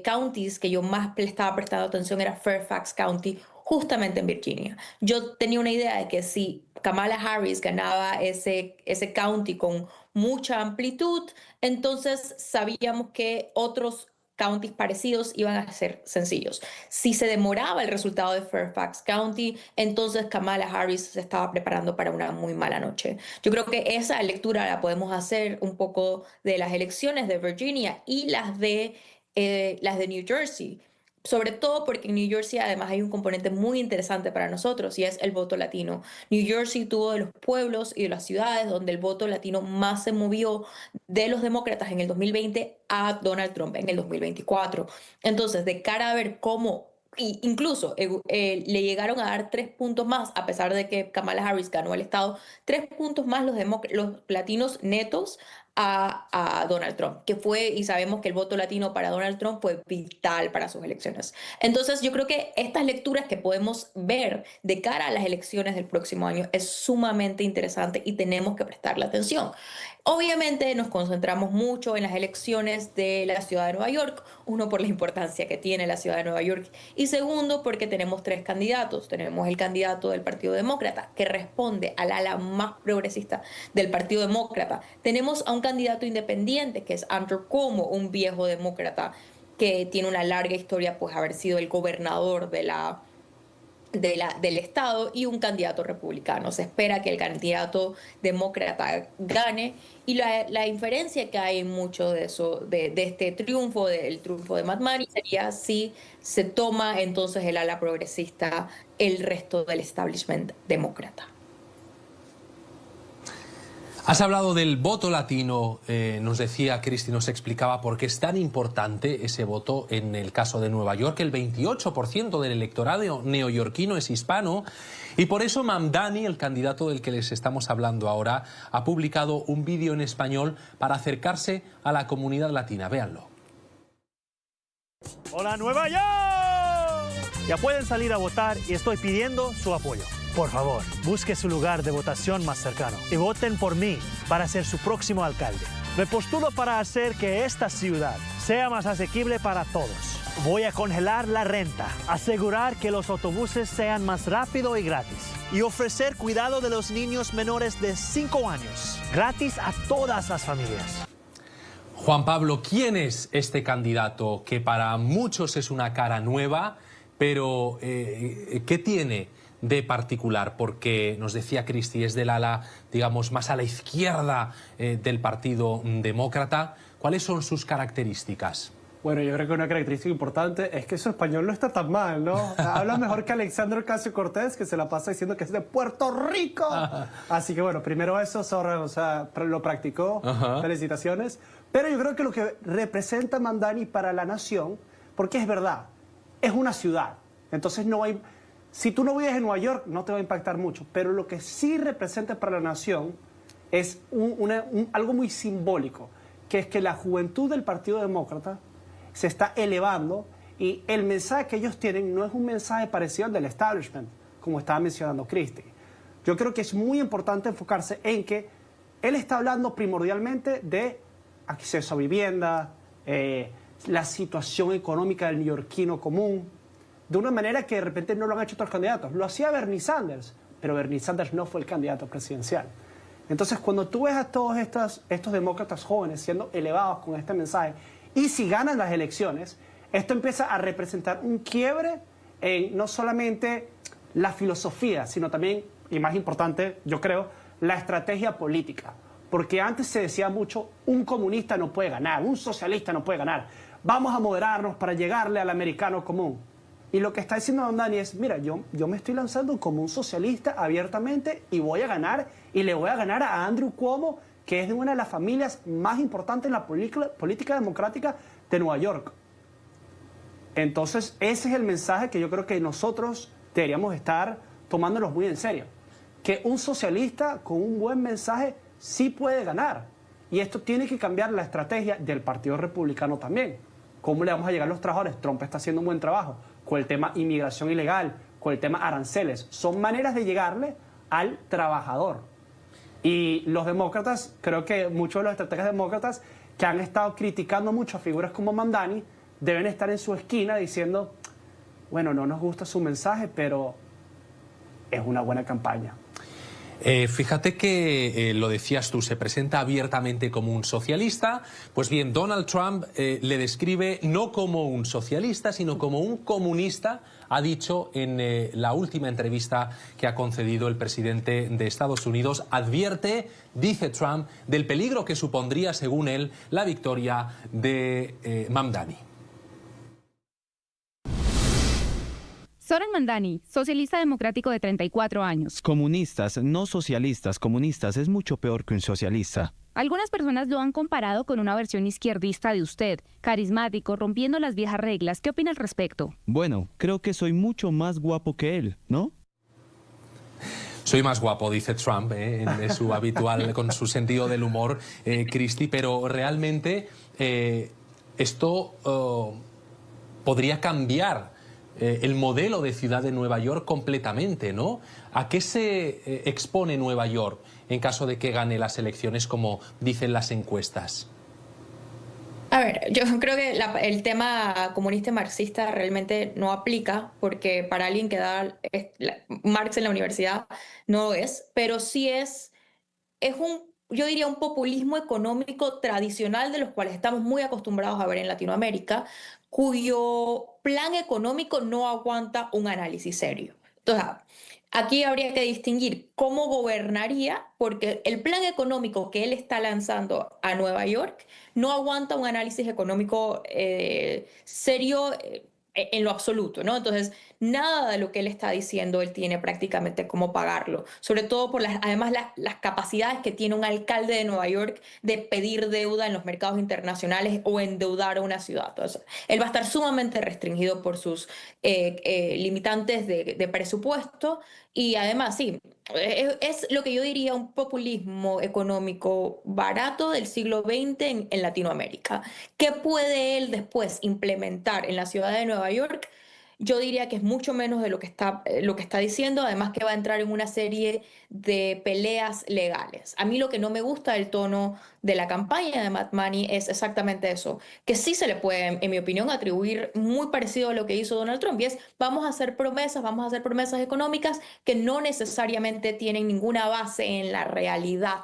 counties que yo más le estaba prestando atención era Fairfax County, justamente en Virginia. Yo tenía una idea de que si Kamala Harris ganaba ese county con mucha amplitud, entonces sabíamos que otros counties parecidos iban a ser sencillos. Si se demoraba el resultado de Fairfax County, entonces Kamala Harris se estaba preparando para una muy mala noche. Yo creo que esa lectura la podemos hacer un poco de las elecciones de Virginia y las de New Jersey. sobre todo porque en New Jersey además hay un componente muy interesante para nosotros y es el voto latino. New Jersey tuvo de los pueblos y de las ciudades donde el voto latino más se movió de los demócratas en el 2020 a Donald Trump en el 2024. Entonces, de cara a ver cómo incluso le llegaron a dar 3 puntos más, a pesar de que Kamala Harris ganó el estado, 3 puntos más los latinos netos a Donald Trump, que fue, y sabemos que el voto latino para Donald Trump fue vital para sus elecciones. Entonces yo creo que estas lecturas que podemos ver de cara a las elecciones del próximo año es sumamente interesante y tenemos que prestarle atención. Obviamente nos concentramos mucho en las elecciones de la ciudad de Nueva York, uno por la importancia que tiene la ciudad de Nueva York y segundo porque tenemos 3 candidatos. Tenemos el candidato del Partido Demócrata que responde al ala más progresista del Partido Demócrata. Tenemos a un candidato independiente que es Andrew Cuomo, un viejo demócrata que tiene una larga historia, pues haber sido el gobernador del estado, y un candidato republicano. Se espera que el candidato demócrata gane y la inferencia que hay mucho de eso, de este triunfo, del triunfo de Matt Money, sería si se toma entonces el ala progresista el resto del establishment demócrata. Has hablado del voto latino, nos decía Cristi, nos explicaba por qué es tan importante ese voto en el caso de Nueva York. El 28% del electorado neoyorquino es hispano y por eso Mamdani, el candidato del que les estamos hablando ahora, ha publicado un vídeo en español para acercarse a la comunidad latina. Véanlo. ¡Hola Nueva York! Ya pueden salir a votar y estoy pidiendo su apoyo. Por favor, busque su lugar de votación más cercano y voten por mí para ser su próximo alcalde. Me postulo para hacer que esta ciudad sea más asequible para todos. Voy a congelar la renta, asegurar que los autobuses sean más rápidos y gratis y ofrecer cuidado de los niños menores de 5 años, gratis a todas las familias. Juan Pablo, ¿quién es este candidato que para muchos es una cara nueva, pero qué tiene de particular? Porque nos decía Cristi, es del ala, digamos, más a la izquierda del Partido Demócrata. ¿Cuáles son sus características? Bueno, yo creo que una característica importante es que su español no está tan mal, ¿no? Habla mejor que Alexandria Ocasio-Cortez, que se la pasa diciendo que es de Puerto Rico. Así que bueno, primero eso, Zorra, o sea, lo practicó. Felicitaciones. Pero yo creo que lo que representa Mamdani para la nación, porque es verdad, es una ciudad. Entonces no hay... Si tú no vives en Nueva York, no te va a impactar mucho, pero lo que sí representa para la nación es algo muy simbólico, que es que la juventud del Partido Demócrata se está elevando y el mensaje que ellos tienen no es un mensaje parecido al del establishment, como estaba mencionando Cristi. Yo creo que es muy importante enfocarse en que él está hablando primordialmente de acceso a vivienda, la situación económica del neoyorquino común, de una manera que de repente no lo han hecho otros candidatos. Lo hacía Bernie Sanders, pero Bernie Sanders no fue el candidato presidencial. Entonces, cuando tú ves a todos estos demócratas jóvenes siendo elevados con este mensaje, y si ganan las elecciones, esto empieza a representar un quiebre en no solamente la filosofía, sino también, y más importante, yo creo, la estrategia política. Porque antes se decía mucho, un comunista no puede ganar, un socialista no puede ganar. Vamos a moderarnos para llegarle al americano común. Y lo que está diciendo Mamdani es, mira, yo me estoy lanzando como un socialista abiertamente y voy a ganar, y le voy a ganar a Andrew Cuomo, que es de una de las familias más importantes en la política democrática de Nueva York. Entonces, ese es el mensaje que yo creo que nosotros deberíamos estar tomándonos muy en serio. Que un socialista con un buen mensaje sí puede ganar. Y esto tiene que cambiar la estrategia del Partido Republicano también. ¿Cómo le vamos a llegar a los trabajadores? Trump está haciendo un buen trabajo con el tema inmigración ilegal, con el tema aranceles. Son maneras de llegarle al trabajador. Y los demócratas, creo que muchos de los estrategas demócratas que han estado criticando mucho a figuras como Mamdani, deben estar en su esquina diciendo, bueno, no nos gusta su mensaje, pero es una buena campaña. Fíjate que lo decías tú, se presenta abiertamente como un socialista. Pues bien, Donald Trump le describe no como un socialista, sino como un comunista, ha dicho en la última entrevista que ha concedido el presidente de Estados Unidos. Advierte, dice Trump, del peligro que supondría, según él, la victoria de Mamdani. Soren Mandani, socialista democrático de 34 años. Comunistas, no socialistas. Comunistas es mucho peor que un socialista. Algunas personas lo han comparado con una versión izquierdista de usted, carismático, rompiendo las viejas reglas. ¿Qué opina al respecto? Bueno, creo que soy mucho más guapo que él, ¿no? Soy más guapo, dice Trump, en su habitual, con su sentido del humor, Cristi, pero realmente esto podría cambiar el modelo de ciudad de Nueva York completamente, ¿no? ¿A qué se expone Nueva York en caso de que gane las elecciones, como dicen las encuestas? A ver, yo creo que el tema comunista y marxista realmente no aplica, porque para alguien que da Marx en la universidad no lo es, pero sí es yo diría, un populismo económico tradicional de los cuales estamos muy acostumbrados a ver en Latinoamérica, cuyo plan económico no aguanta un análisis serio. Entonces, aquí habría que distinguir cómo gobernaría, porque el plan económico que él está lanzando a Nueva York no aguanta un análisis económico serio en lo absoluto, ¿no? Entonces, nada de lo que él está diciendo él tiene prácticamente cómo pagarlo, sobre todo por además las capacidades que tiene un alcalde de Nueva York de pedir deuda en los mercados internacionales o endeudar a una ciudad. Entonces, él va a estar sumamente restringido por sus limitantes de presupuesto, y además, sí, es lo que yo diría un populismo económico barato del siglo XX en Latinoamérica. ¿Qué puede él después implementar en la ciudad de Nueva York? Yo diría que es mucho menos de lo que está diciendo, además que va a entrar en una serie de peleas legales. A mí lo que no me gusta del tono de la campaña de Mad Money es exactamente eso, que sí se le puede, en mi opinión, atribuir muy parecido a lo que hizo Donald Trump, y es vamos a hacer promesas económicas que no necesariamente tienen ninguna base en la realidad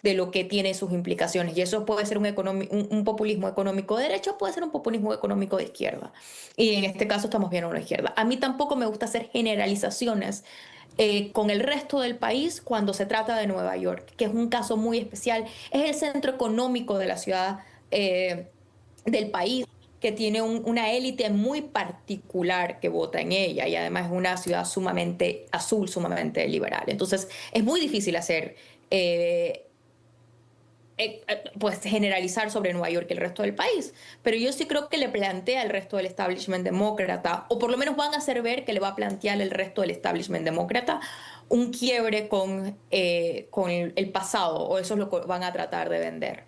de lo que tiene sus implicaciones. Y eso puede ser un populismo económico de derecha, o puede ser un populismo económico de izquierda. Y en este caso estamos viendo una izquierda. A mí tampoco me gusta hacer generalizaciones con el resto del país cuando se trata de Nueva York, que es un caso muy especial. Es el centro económico de la ciudad, del país, que tiene una élite muy particular que vota en ella, y además es una ciudad sumamente azul, sumamente liberal. Entonces es muy difícil hacer pues generalizar sobre Nueva York y el resto del país, pero yo sí creo que le plantea al resto del establishment demócrata, o por lo menos van a hacer ver que le va a plantear el resto del establishment demócrata un quiebre con el pasado, o eso es lo que van a tratar de vender.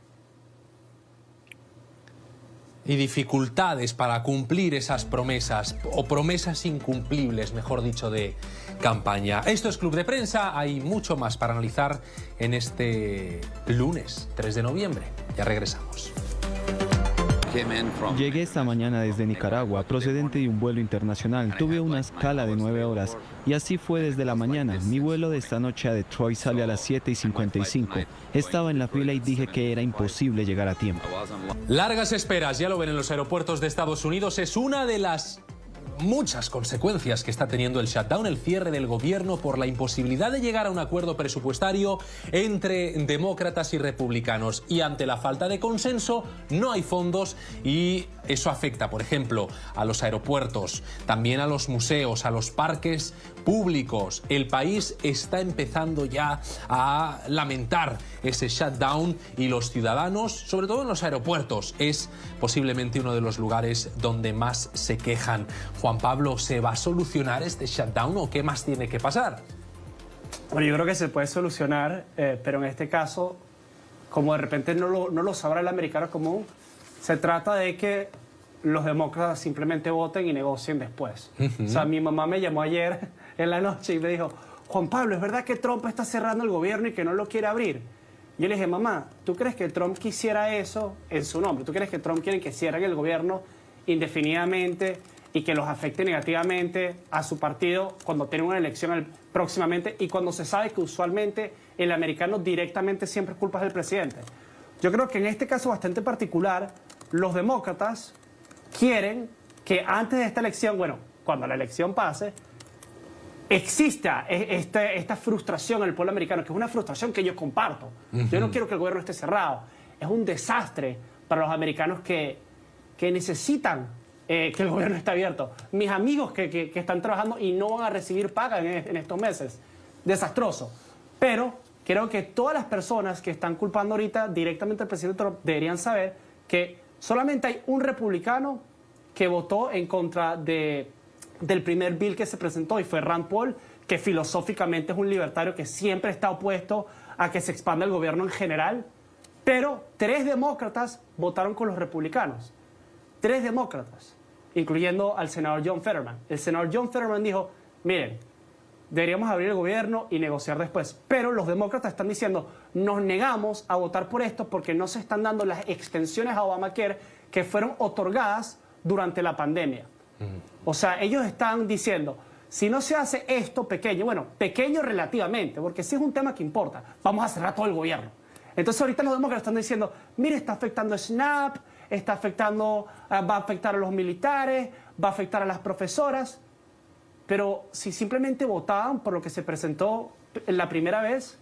Y dificultades para cumplir esas promesas, o promesas incumplibles, mejor dicho, de campaña. Esto es Club de Prensa, hay mucho más para analizar en este lunes 3 de noviembre. Ya regresamos. Llegué esta mañana desde Nicaragua, procedente de un vuelo internacional. Tuve una escala de 9 horas y así fue desde la mañana. Mi vuelo de esta noche a Detroit sale a las 7:55. Estaba en la fila y dije que era imposible llegar a tiempo. Largas esperas, ya lo ven en los aeropuertos de Estados Unidos, es una de las muchas consecuencias que está teniendo el shutdown, el cierre del gobierno por la imposibilidad de llegar a un acuerdo presupuestario entre demócratas y republicanos. Y ante la falta de consenso no hay fondos, y eso afecta, por ejemplo, a los aeropuertos, también a los museos, a los parques públicos. El país está empezando ya a lamentar ese shutdown, y los ciudadanos, sobre todo en los aeropuertos, es posiblemente uno de los lugares donde más se quejan. Juan Pablo, ¿se va a solucionar este shutdown o qué más tiene que pasar? Bueno, yo creo que se puede solucionar, pero en este caso, como de repente no lo sabrá el americano común, se trata de que los demócratas simplemente voten y negocien después. O sea, mi mamá me llamó ayer en la noche y me dijo: Juan Pablo, ¿es verdad que Trump está cerrando el gobierno y que no lo quiere abrir? Yo le dije: mamá, ¿tú crees que Trump quisiera eso en su nombre? ¿Tú crees que Trump quiere que cierren el gobierno indefinidamente y que los afecte negativamente a su partido cuando tiene una elección próximamente, y cuando se sabe que usualmente el americano directamente siempre es culpa del presidente? Yo creo que en este caso bastante particular, los demócratas quieren que antes de esta elección, bueno, cuando la elección pase, exista esta frustración en el pueblo americano, que es una frustración que yo comparto. Yo no quiero que el gobierno esté cerrado. Es un desastre para los americanos que necesitan que el gobierno está abierto. Mis amigos que están trabajando y no van a recibir paga en estos meses. Desastroso. Pero creo que todas las personas que están culpando ahorita directamente al presidente Trump deberían saber que solamente hay un republicano que votó en contra del primer bill que se presentó, y fue Rand Paul, que filosóficamente es un libertario que siempre está opuesto a que se expanda el gobierno en general. Pero 3 demócratas votaron con los republicanos. 3 demócratas, incluyendo al senador John Fetterman. El senador John Fetterman dijo, miren, deberíamos abrir el gobierno y negociar después. Pero los demócratas están diciendo, nos negamos a votar por esto porque no se están dando las extensiones a Obamacare que fueron otorgadas durante la pandemia. O sea, ellos están diciendo, si no se hace esto pequeño, bueno, pequeño relativamente, porque sí es un tema que importa, vamos a cerrar todo el gobierno. Entonces ahorita los demócratas están diciendo, mire, está afectando a SNAP, está afectando, va a afectar a los militares, va a afectar a las profesoras. Pero si simplemente votaban por lo que se presentó la primera vez,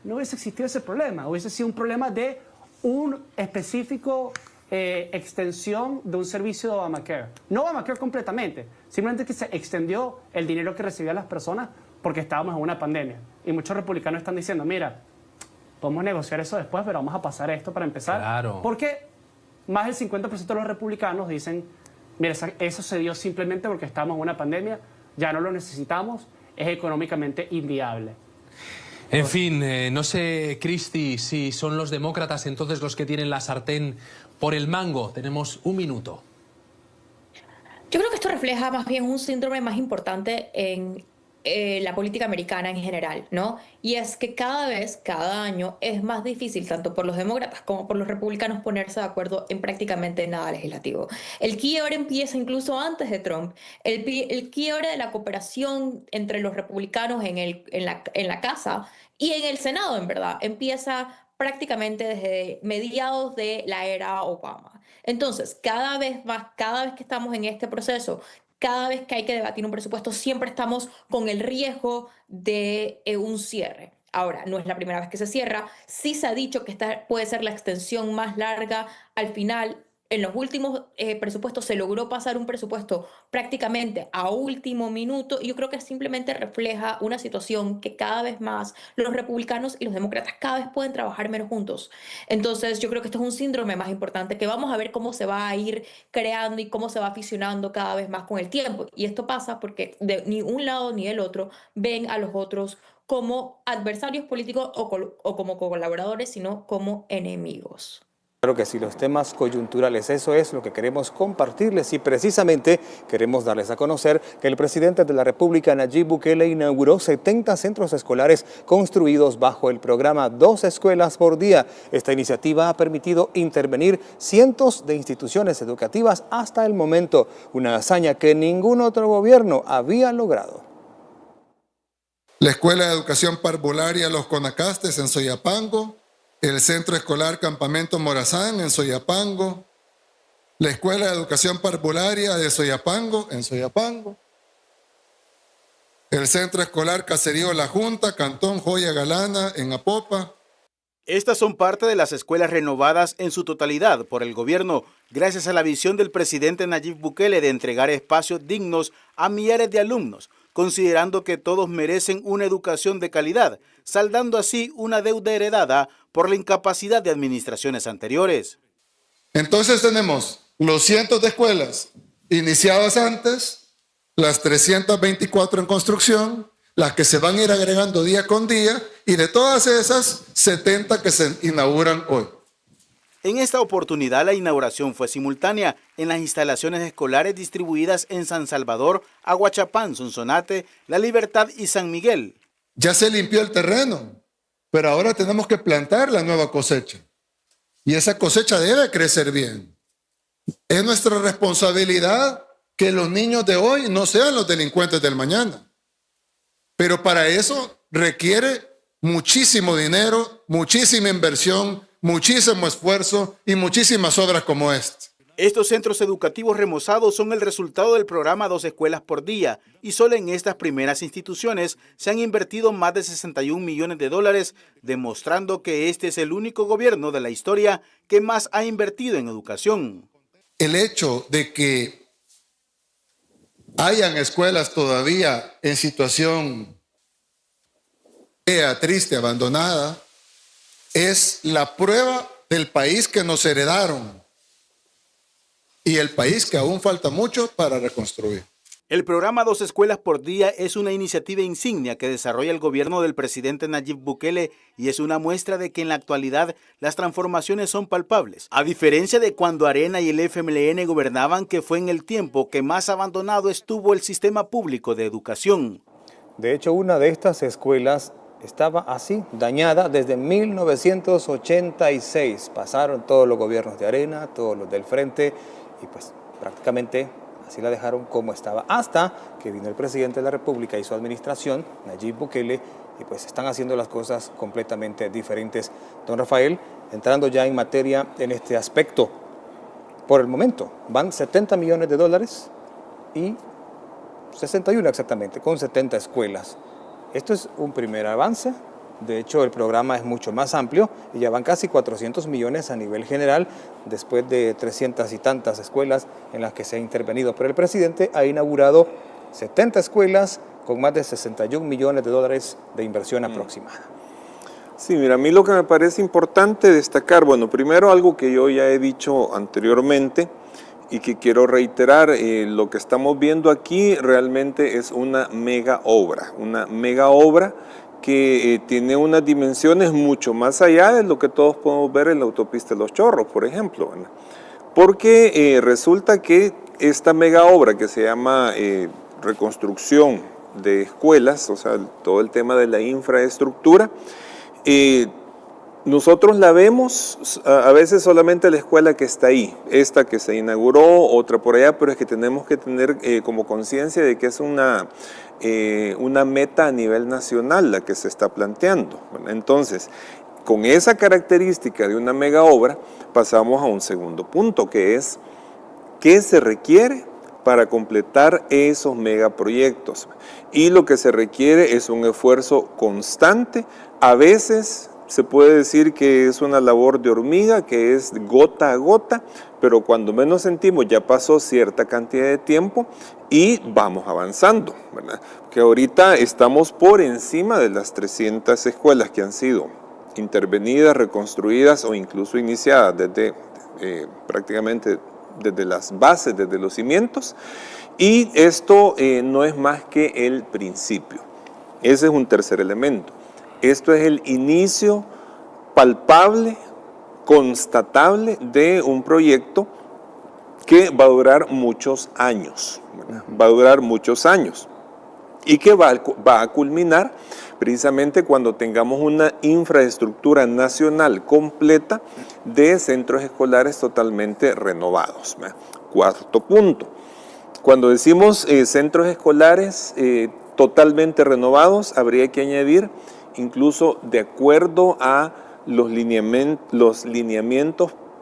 no hubiese existido ese problema. Hubiese sido un problema de un específico extensión de un servicio de Obamacare. No Obamacare completamente, simplemente que se extendió el dinero que recibían las personas porque estábamos en una pandemia. Y muchos republicanos están diciendo, mira, podemos negociar eso después, pero vamos a pasar esto para empezar. Claro. Porque más del 50% de los republicanos dicen, mira, eso se dio simplemente porque estábamos en una pandemia, ya no lo necesitamos, es económicamente inviable. En fin, no sé, Cristi, si son los demócratas entonces los que tienen la sartén por el mango. Tenemos un minuto. Yo creo que esto refleja más bien un síndrome más importante en la política americana en general, ¿no? Y es que cada vez, cada año, es más difícil, tanto por los demócratas como por los republicanos, ponerse de acuerdo en prácticamente nada legislativo. El quiebre empieza incluso antes de Trump. El quiebre de la cooperación entre los republicanos en la Casa y en el Senado, en verdad, empieza prácticamente desde mediados de la era Obama. Entonces, cada vez más, cada vez que estamos en este proceso, cada vez que hay que debatir un presupuesto, siempre estamos con el riesgo de un cierre. Ahora, no es la primera vez que se cierra. Sí se ha dicho que esta puede ser la extensión más larga. Al final, en los últimos presupuestos se logró pasar un presupuesto prácticamente a último minuto, y yo creo que simplemente refleja una situación que cada vez más los republicanos y los demócratas cada vez pueden trabajar menos juntos. Entonces yo creo que esto es un síndrome más importante que vamos a ver cómo se va a ir creando y cómo se va aficionando cada vez más con el tiempo. Y esto pasa porque ni un lado ni el otro ven a los otros como adversarios políticos o como colaboradores, sino como enemigos. Claro que sí, los temas coyunturales, eso es lo que queremos compartirles, y precisamente queremos darles a conocer que el presidente de la República, Nayib Bukele, inauguró 70 centros escolares construidos bajo el programa 2 escuelas por día. Esta iniciativa ha permitido intervenir cientos de instituciones educativas hasta el momento, una hazaña que ningún otro gobierno había logrado. La Escuela de Educación Parvularia Los Conacastes en Soyapango, el Centro Escolar Campamento Morazán en Soyapango, la Escuela de Educación Parvularia de Soyapango en Soyapango, el Centro Escolar Caserío La Junta, Cantón Joya Galana en Apopa. Estas son parte de las escuelas renovadas en su totalidad por el gobierno, gracias a la visión del presidente Nayib Bukele de entregar espacios dignos a millares de alumnos, considerando que todos merecen una educación de calidad, saldando así una deuda heredada por la incapacidad de administraciones anteriores. Entonces tenemos los cientos de escuelas iniciadas antes, las 324 en construcción, las que se van a ir agregando día con día, y de todas esas, 70 que se inauguran hoy. En esta oportunidad la inauguración fue simultánea en las instalaciones escolares distribuidas en San Salvador, Aguachapán, Sonsonate, La Libertad y San Miguel. Ya se limpió el terreno, pero ahora tenemos que plantar la nueva cosecha. Y esa cosecha debe crecer bien. Es nuestra responsabilidad que los niños de hoy no sean los delincuentes del mañana. Pero para eso requiere muchísimo dinero, muchísima inversión, muchísimo esfuerzo y muchísimas obras como esta. Estos centros educativos remozados son el resultado del programa 2 escuelas por día, y solo en estas primeras instituciones se han invertido más de 61 millones de dólares, demostrando que este es el único gobierno de la historia que más ha invertido en educación. el hecho de que hayan escuelas todavía en situación fea, triste, abandonada, es la prueba del país que nos heredaron y el país que aún falta mucho para reconstruir. El programa 2 escuelas por día es una iniciativa insignia que desarrolla el gobierno del presidente Nayib Bukele y es una muestra de que en la actualidad las transformaciones son palpables, a diferencia de cuando Arena y el FMLN gobernaban, que fue en el tiempo que más abandonado estuvo el sistema público de educación. De hecho, una de estas escuelas estaba así, dañada desde 1986. Pasaron todos los gobiernos de Arena, todos los del Frente y pues prácticamente así la dejaron como estaba, hasta que vino el presidente de la República y su administración, Nayib Bukele, y pues están haciendo las cosas completamente diferentes. Don Rafael, entrando ya en materia en este aspecto, por el momento van $70 millones y 61 exactamente, con 70 escuelas. Esto es un primer avance. De hecho, el programa es mucho más amplio y ya van casi 400 millones a nivel general, después de 300 y tantas escuelas en las que se ha intervenido. Pero el presidente ha inaugurado 70 escuelas con más de $61 millones de inversión aproximada. Sí, mira, a mí lo que me parece importante destacar, bueno, primero algo que yo ya he dicho anteriormente y que quiero reiterar, lo que estamos viendo aquí realmente es una mega obra que tiene unas dimensiones mucho más allá de lo que todos podemos ver en la autopista de Los Chorros, por ejemplo, ¿verdad? Porque resulta que esta mega obra que se llama reconstrucción de escuelas, o sea, todo el tema de la infraestructura, nosotros la vemos a veces solamente la escuela que está ahí, esta que se inauguró, otra por allá, pero es que tenemos que tener como conciencia de que es una meta a nivel nacional la que se está planteando. Entonces, con esa característica de una mega obra, pasamos a un segundo punto, que es ¿qué se requiere para completar esos megaproyectos? Y lo que se requiere es un esfuerzo constante, a veces se puede decir que es una labor de hormiga, que es gota a gota, pero cuando menos sentimos ya pasó cierta cantidad de tiempo y vamos avanzando, ¿verdad? Que ahorita estamos por encima de las 300 escuelas que han sido intervenidas, reconstruidas o incluso iniciadas desde prácticamente desde las bases, desde los cimientos, y esto no es más que el principio. Ese es un tercer elemento. Esto es el inicio palpable, constatable de un proyecto que va a durar muchos años, ¿verdad? Va a durar muchos años y que va a culminar precisamente cuando tengamos una infraestructura nacional completa de centros escolares totalmente renovados, ¿verdad? Cuarto punto, cuando decimos centros escolares totalmente renovados, habría que añadir incluso de acuerdo a los lineamientos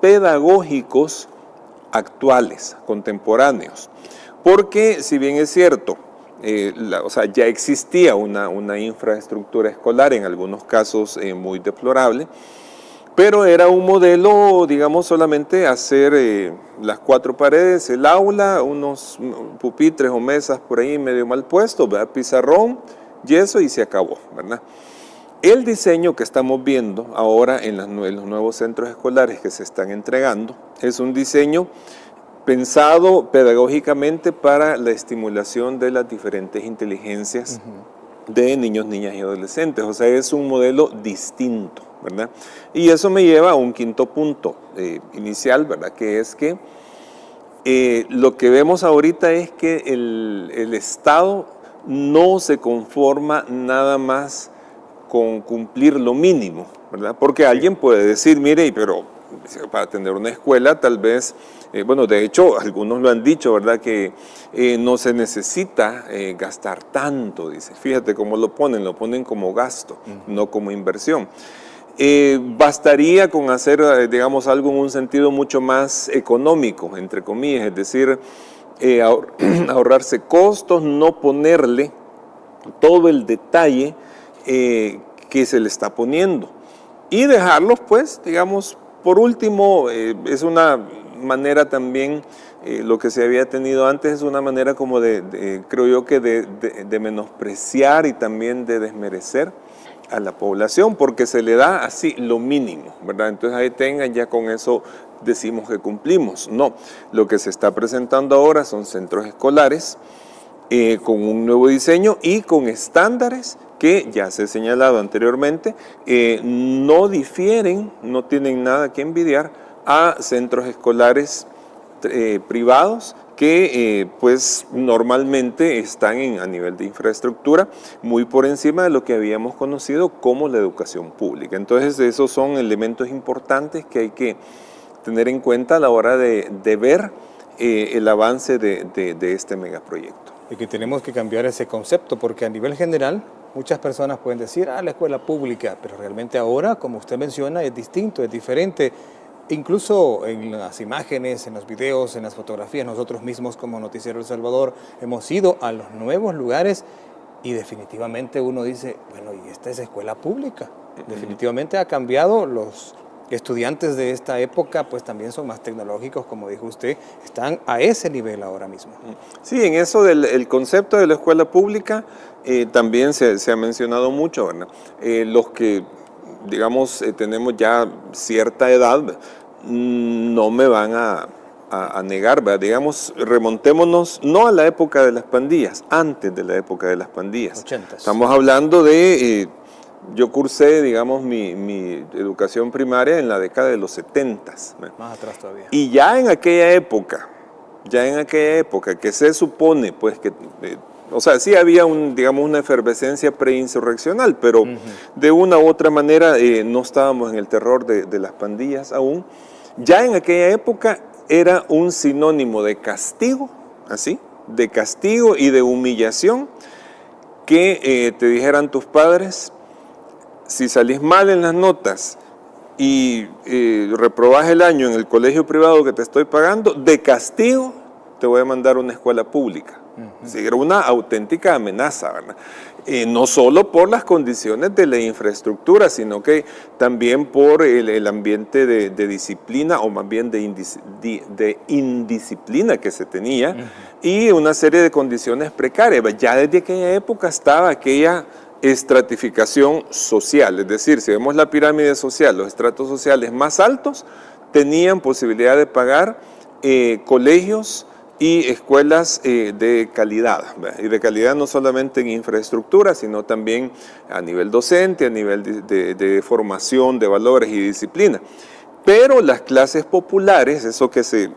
pedagógicos actuales, contemporáneos. Porque si bien es cierto, ya existía una infraestructura escolar, en algunos casos muy deplorable, pero era un modelo, digamos, solamente hacer las 4 paredes, el aula, unos pupitres o mesas por ahí medio mal puestos, ¿verdad? Pizarrón, yeso y se acabó, ¿verdad? El diseño que estamos viendo ahora en los nuevos centros escolares que se están entregando es un diseño pensado pedagógicamente para la estimulación de las diferentes inteligencias de niños, niñas y adolescentes. O sea, es un modelo distinto, ¿verdad? Y eso me lleva a un quinto punto inicial, ¿verdad? Que es que lo que vemos ahorita es que el Estado no se conforma nada más con cumplir lo mínimo, ¿verdad? Porque alguien puede decir, mire, pero para tener una escuela tal vez, bueno, de hecho, algunos lo han dicho, ¿verdad? Que no se necesita gastar tanto, dice. Fíjate cómo lo ponen como gasto, no como inversión. Bastaría con hacer, digamos, algo en un sentido mucho más económico, entre comillas, es decir, ahorrarse costos, no ponerle todo el detalle que se le está poniendo y dejarlos, pues, digamos, por último, es una manera también, lo que se había tenido antes es una manera como creo yo que de menospreciar y también de desmerecer a la población, porque se le da así lo mínimo, ¿verdad? Entonces ahí tengan, ya con eso decimos que cumplimos. No, lo que se está presentando ahora son centros escolares con un nuevo diseño y con estándares que ya se ha señalado anteriormente, no difieren, no tienen nada que envidiar a centros escolares privados que pues normalmente están a nivel de infraestructura muy por encima de lo que habíamos conocido como la educación pública. Entonces esos son elementos importantes que hay que tener en cuenta a la hora de ver el avance de este megaproyecto. Y que tenemos que cambiar ese concepto, porque a nivel general muchas personas pueden decir, la escuela pública, pero realmente ahora, como usted menciona, es distinto, es diferente. Incluso en las imágenes, en los videos, en las fotografías, nosotros mismos como Noticiero El Salvador hemos ido a los nuevos lugares y definitivamente uno dice, bueno, y esta es escuela pública. Definitivamente ha cambiado. Los estudiantes de esta época pues también son más tecnológicos, como dijo usted, están a ese nivel ahora mismo. Sí, en eso del concepto de la escuela pública también se ha mencionado mucho, ¿verdad? Los que, digamos, tenemos ya cierta edad, no me van a negar, ¿verdad? Digamos, remontémonos no a la época de las pandillas, antes de la época de las pandillas. 80s. Estamos hablando de... yo cursé, digamos, mi educación primaria en la década de los 70s. Más atrás todavía. Y ya en aquella época que se supone, pues, que... o sea, sí había digamos, una efervescencia preinsurreccional, pero de una u otra manera no estábamos en el terror de las pandillas aún. Ya en aquella época era un sinónimo de castigo, así, de castigo y de humillación, que te dijeran tus padres, si salís mal en las notas y reprobás el año en el colegio privado que te estoy pagando, de castigo te voy a mandar a una escuela pública. Sí, era una auténtica amenaza, ¿verdad? No solo por las condiciones de la infraestructura, sino que también por el ambiente de disciplina, o más bien de indisciplina que se tenía, y una serie de condiciones precarias. Ya desde aquella época estaba aquella estratificación social, es decir, si vemos la pirámide social, los estratos sociales más altos tenían posibilidad de pagar colegios y escuelas de calidad, ¿verdad? Y de calidad no solamente en infraestructura, sino también a nivel docente, a nivel de formación de valores y disciplina. Pero las clases populares, eso que se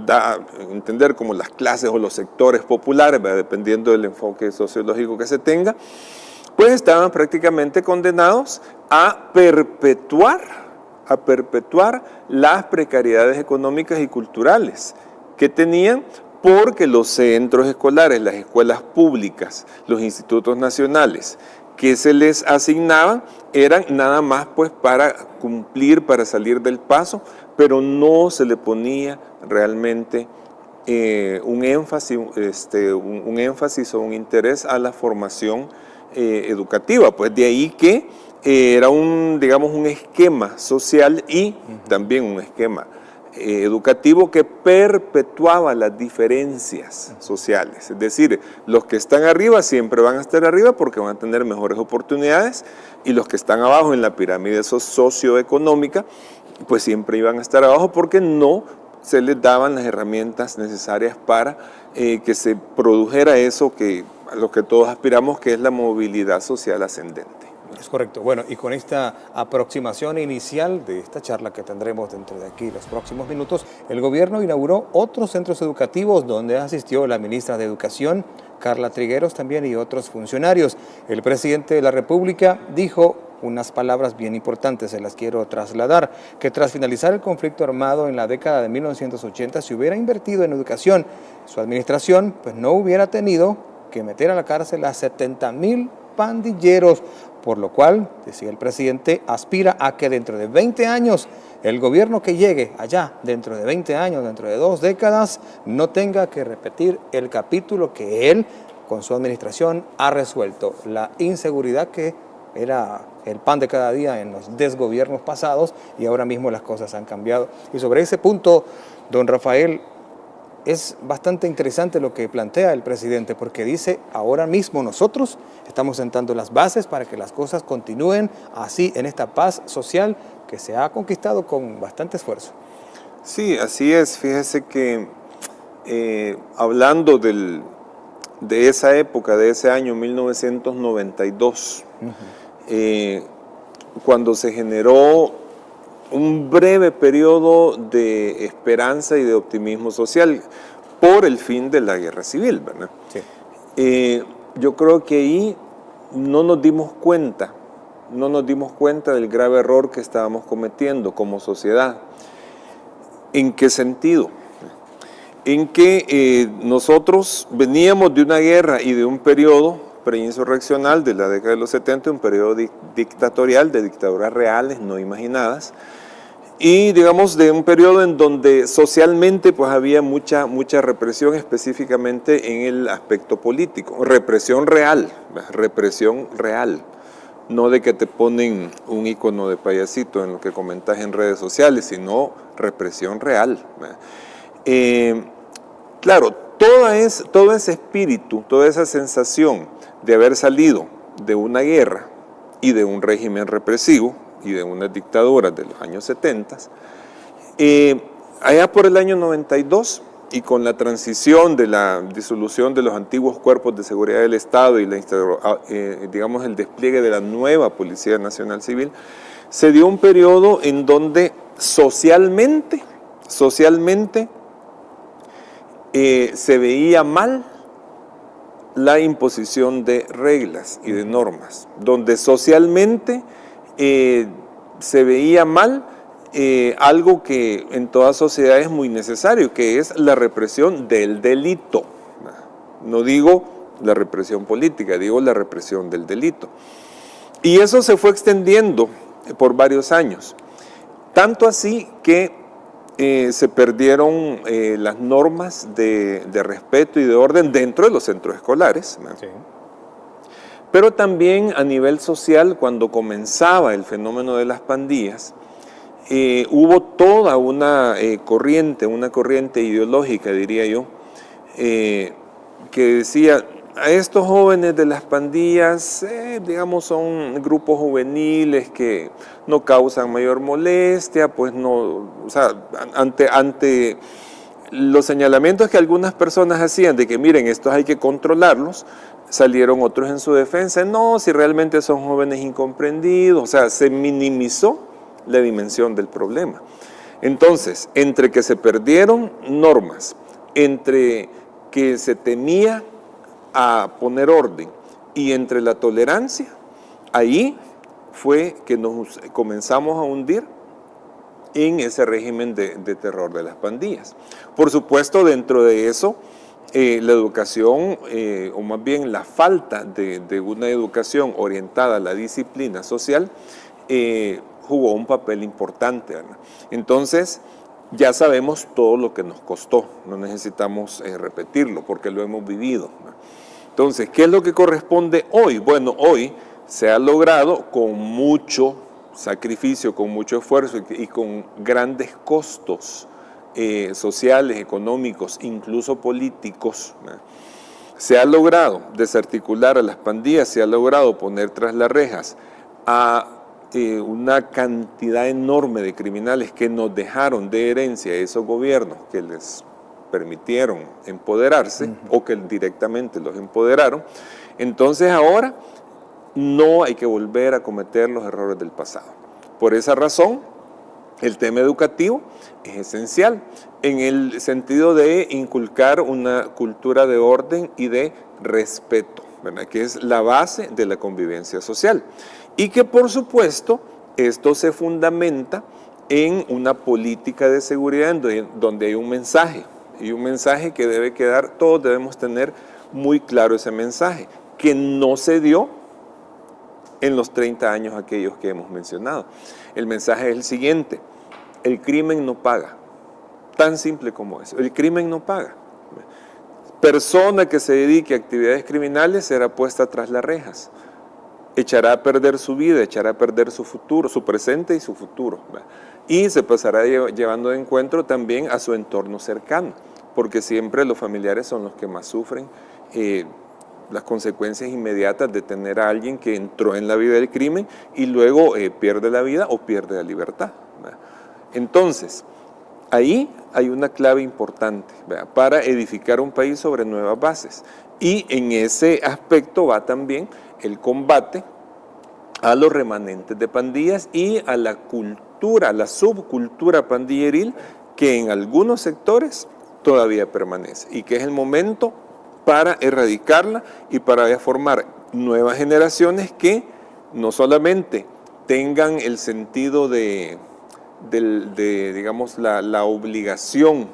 da a entender como las clases o los sectores populares, ¿verdad? Dependiendo del enfoque sociológico que se tenga, pues estaban prácticamente condenados a perpetuar las precariedades económicas y culturales que tenían, porque los centros escolares, las escuelas públicas, los institutos nacionales que se les asignaban eran nada más pues para cumplir, para salir del paso, pero no se le ponía realmente un énfasis o un interés a la formación educativa. Pues de ahí que era un esquema social y también un esquema educativo que perpetuaba las diferencias sociales. Es decir, los que están arriba siempre van a estar arriba porque van a tener mejores oportunidades, y los que están abajo en la pirámide socioeconómica pues siempre iban a estar abajo porque no se les daban las herramientas necesarias para que se produjera eso a lo que todos aspiramos, que es la movilidad social ascendente. Es correcto. Bueno, y con esta aproximación inicial de esta charla que tendremos dentro de aquí los próximos minutos, el gobierno inauguró otros centros educativos donde asistió la ministra de Educación, Carla Trigueros, también, y otros funcionarios. El presidente de la República dijo unas palabras bien importantes, se las quiero trasladar, que tras finalizar el conflicto armado en la década de 1980, si hubiera invertido en educación, su administración pues no hubiera tenido que meter a la cárcel a 70,000 pandilleros, por lo cual, decía el presidente, aspira a que dentro de 20 años, el gobierno que llegue allá, dentro de 20 años, dentro de 2 décadas, no tenga que repetir el capítulo que él, con su administración, ha resuelto, la inseguridad que era el pan de cada día en los desgobiernos pasados y ahora mismo las cosas han cambiado. Y sobre ese punto, don Rafael, es bastante interesante lo que plantea el presidente, porque dice, ahora mismo nosotros estamos sentando las bases para que las cosas continúen así en esta paz social que se ha conquistado con bastante esfuerzo. Sí, así es. Fíjese que hablando de esa época, de ese año 1992, cuando se generó un breve periodo de esperanza y de optimismo social por el fin de la guerra civil, ¿verdad? Sí. Yo creo que ahí no nos dimos cuenta del grave error que estábamos cometiendo como sociedad. ¿En qué sentido? En que nosotros veníamos de una guerra y de un periodo preinsurreccional de la década de los 70, un periodo dictatorial, de dictaduras reales, no imaginadas, y digamos de un periodo en donde socialmente pues había mucha represión, específicamente en el aspecto político, represión real, no de que te ponen un icono de payasito en lo que comentas en redes sociales, sino represión real. Claro, todo ese espíritu, toda esa sensación de haber salido de una guerra y de un régimen represivo y de unas dictaduras de los años 70, allá por el año 92 y con la transición de la disolución de los antiguos cuerpos de seguridad del Estado y digamos el despliegue de la nueva Policía Nacional Civil, se dio un periodo en donde socialmente se veía mal la imposición de reglas y de normas, donde socialmente se veía mal algo que en toda sociedad es muy necesario, que es la represión del delito. No digo la represión política, digo la represión del delito. Y eso se fue extendiendo por varios años, tanto así que se perdieron las normas de respeto y de orden dentro de los centros escolares. Sí. Pero también a nivel social, cuando comenzaba el fenómeno de las pandillas, hubo toda una corriente ideológica, diría yo, que decía, a estos jóvenes de las pandillas, digamos, son grupos juveniles que no causan mayor molestia, pues no, o sea, ante los señalamientos que algunas personas hacían de que miren, estos hay que controlarlos, salieron otros en su defensa, no, si realmente son jóvenes incomprendidos, o sea, se minimizó la dimensión del problema. Entonces, entre que se perdieron normas, entre que se temía a poner orden y entre la tolerancia, ahí fue que nos comenzamos a hundir en ese régimen de terror de las pandillas. Por supuesto, dentro de eso, la educación, o más bien la falta de una educación orientada a la disciplina social, jugó un papel importante, ¿verdad? Entonces, ya sabemos todo lo que nos costó, no necesitamos repetirlo porque lo hemos vivido, ¿verdad? Entonces, ¿qué es lo que corresponde hoy? Bueno, hoy se ha logrado con mucho sacrificio, con mucho esfuerzo y con grandes costos sociales, económicos, incluso políticos, ¿verdad? Se ha logrado desarticular a las pandillas, se ha logrado poner tras las rejas a una cantidad enorme de criminales que nos dejaron de herencia a esos gobiernos que les permitieron empoderarse o que directamente los empoderaron. Entonces ahora no hay que volver a cometer los errores del pasado. Por esa razón, el tema educativo es esencial en el sentido de inculcar una cultura de orden y de respeto, ¿verdad? Que es la base de la convivencia social. Y que por supuesto esto se fundamenta en una política de seguridad donde hay un mensaje, y un mensaje que debe quedar, todos debemos tener muy claro ese mensaje, que no se dio en los 30 años aquellos que hemos mencionado. El mensaje es el siguiente: el crimen no paga, tan simple como eso, el crimen no paga. Persona que se dedique a actividades criminales será puesta tras las rejas. echará a perder su vida, echará a perder su futuro, su presente y su futuro. Y se pasará llevando de encuentro también a su entorno cercano, porque siempre los familiares son los que más sufren las consecuencias inmediatas de tener a alguien que entró en la vida del crimen y luego pierde la vida o pierde la libertad. Entonces, ahí hay una clave importante para edificar un país sobre nuevas bases. Y en ese aspecto va también el combate a los remanentes de pandillas y a la cultura, la subcultura pandilleril que en algunos sectores todavía permanece y que es el momento para erradicarla y para formar nuevas generaciones que no solamente tengan el sentido de digamos, la obligación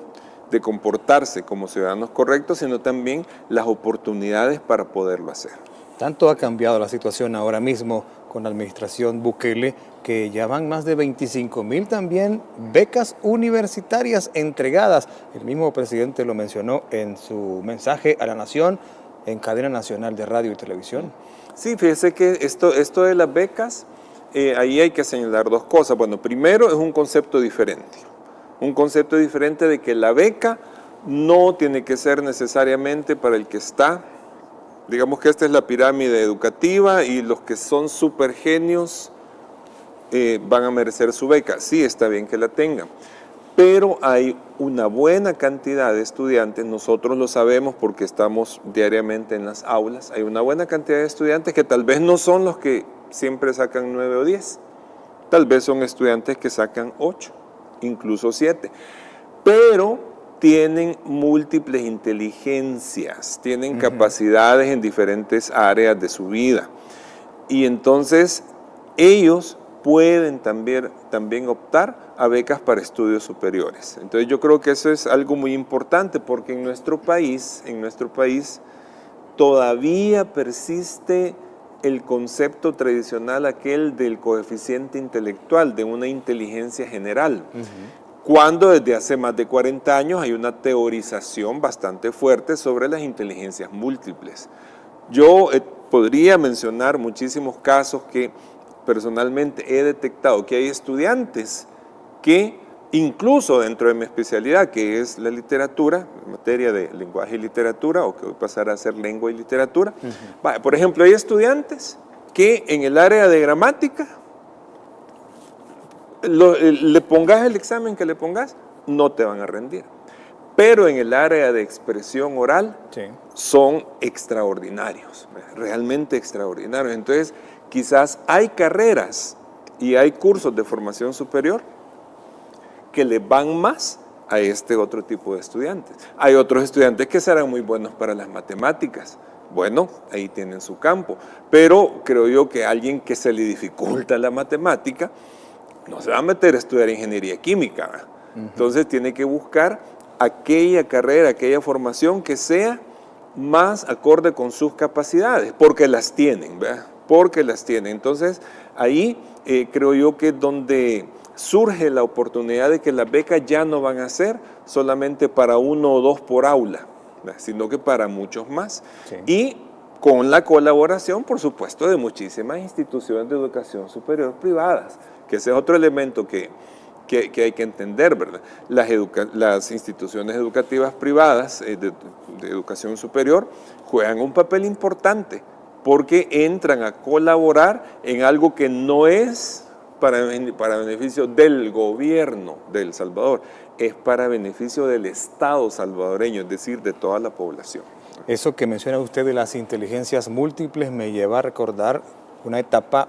de comportarse como ciudadanos correctos, sino también las oportunidades para poderlo hacer. Tanto ha cambiado la situación ahora mismo con la administración Bukele, que ya van más de 25.000 también becas universitarias entregadas. El mismo presidente lo mencionó en su mensaje a la nación en cadena nacional de radio y televisión. Sí, fíjese que esto de las becas, ahí hay que señalar dos cosas. Bueno, primero es un concepto diferente. Un concepto diferente de que la beca no tiene que ser necesariamente para el que está. Digamos que esta es la pirámide educativa y los que son súper genios van a merecer su beca. Sí, está bien que la tengan, pero hay una buena cantidad de estudiantes, nosotros lo sabemos porque estamos diariamente en las aulas, hay una buena cantidad de estudiantes que tal vez no son los que siempre sacan 9 o 10, tal vez son estudiantes que sacan 8, incluso 7, pero tienen múltiples inteligencias, tienen capacidades en diferentes áreas de su vida. Y entonces ellos pueden también optar a becas para estudios superiores. Entonces yo creo que eso es algo muy importante porque en nuestro país todavía persiste el concepto tradicional aquel del coeficiente intelectual, de una inteligencia general. Cuando desde hace más de 40 años hay una teorización bastante fuerte sobre las inteligencias múltiples. Yo podría mencionar muchísimos casos que personalmente he detectado que hay estudiantes que incluso dentro de mi especialidad, que es la literatura, en materia de lenguaje y literatura, o que voy a pasar a hacer lengua y literatura, por ejemplo, hay estudiantes que en el área de gramática, le pongas el examen que le pongas, no te van a rendir. Pero en el área de expresión oral son extraordinarios, realmente extraordinarios. Entonces, quizás hay carreras y hay cursos de formación superior que le van más a este otro tipo de estudiantes. Hay otros estudiantes que serán muy buenos para las matemáticas. Bueno, ahí tienen su campo. Pero creo yo que alguien que se le dificulta la matemática no se va a meter a estudiar ingeniería química. Entonces tiene que buscar aquella carrera, aquella formación que sea más acorde con sus capacidades, porque las tienen, ¿verdad? Porque las tienen. Entonces ahí creo yo que es donde surge la oportunidad de que las becas ya no van a ser solamente para 1 o 2 por aula, ¿verdad? Sino que para muchos más. Y con la colaboración, por supuesto, de muchísimas instituciones de educación superior privadas, que ese es otro elemento que hay que entender, ¿verdad? Las instituciones educativas privadas de educación superior juegan un papel importante porque entran a colaborar en algo que no es para beneficio del gobierno de El Salvador, es para beneficio del Estado salvadoreño, es decir, de toda la población. Eso que menciona usted de las inteligencias múltiples me lleva a recordar una etapa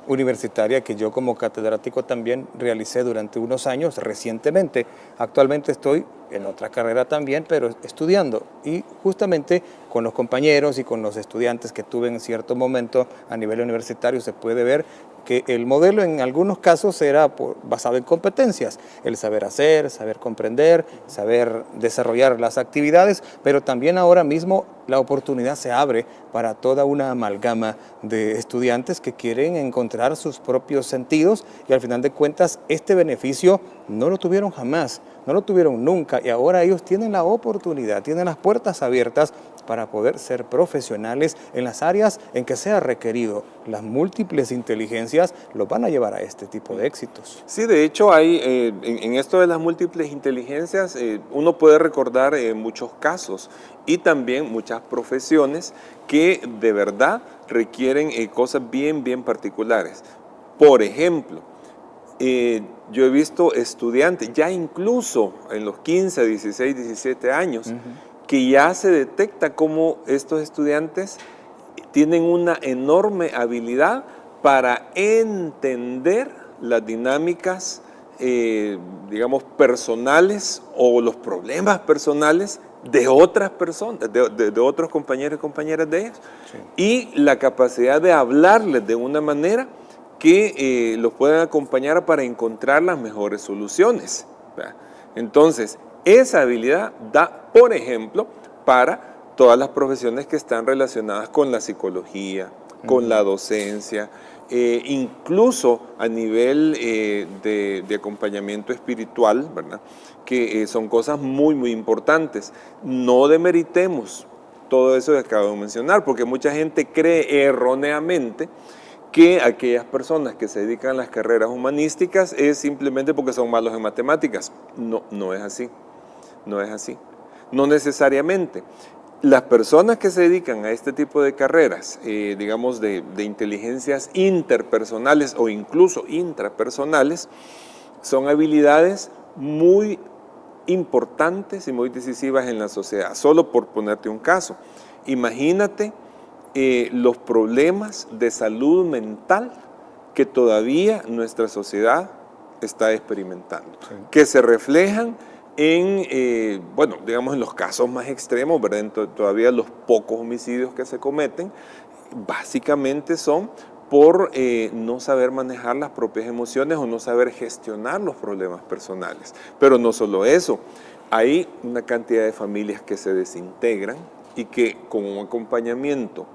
universitaria que yo como catedrático también realicé durante unos años recientemente. Actualmente estoy en otra carrera también, pero estudiando, y justamente con los compañeros y con los estudiantes que tuve en cierto momento a nivel universitario se puede ver que el modelo en algunos casos era basado en competencias, el saber hacer, saber comprender, saber desarrollar las actividades, pero también ahora mismo la oportunidad se abre para toda una amalgama de estudiantes que quieren encontrar sus propios sentidos y al final de cuentas este beneficio no lo tuvieron jamás, no lo tuvieron nunca y ahora ellos tienen la oportunidad, tienen las puertas abiertas para poder ser profesionales en las áreas en que sea requerido. Las múltiples inteligencias los van a llevar a este tipo de éxitos. Sí, de hecho hay, en esto de las múltiples inteligencias, uno puede recordar muchos casos y también muchas profesiones que de verdad requieren cosas bien particulares. Por ejemplo, yo he visto estudiantes, ya incluso en los 15, 16, 17 años, que ya se detecta cómo estos estudiantes tienen una enorme habilidad para entender las dinámicas, digamos, personales o los problemas personales de otras personas, de otros compañeros y compañeras de ellos, y la capacidad de hablarles de una manera que los puedan acompañar para encontrar las mejores soluciones, ¿verdad? Entonces, esa habilidad da, por ejemplo, para todas las profesiones que están relacionadas con la psicología, con la docencia, incluso a nivel de acompañamiento espiritual, ¿verdad? Que son cosas muy importantes. No demeritemos todo eso que acabo de mencionar, porque mucha gente cree erróneamente que aquellas personas que se dedican a las carreras humanísticas es simplemente porque son malos en matemáticas. No es así, no es así. No necesariamente. Las personas que se dedican a este tipo de carreras, digamos de inteligencias interpersonales o incluso intrapersonales, son habilidades muy importantes y muy decisivas en la sociedad. Solo por ponerte un caso, imagínate los problemas de salud mental que todavía nuestra sociedad está experimentando, que se reflejan en, bueno, digamos en los casos más extremos, ¿verdad? Todavía los pocos homicidios que se cometen, básicamente son por no saber manejar las propias emociones o no saber gestionar los problemas personales. Pero no solo eso, hay una cantidad de familias que se desintegran y que con un acompañamiento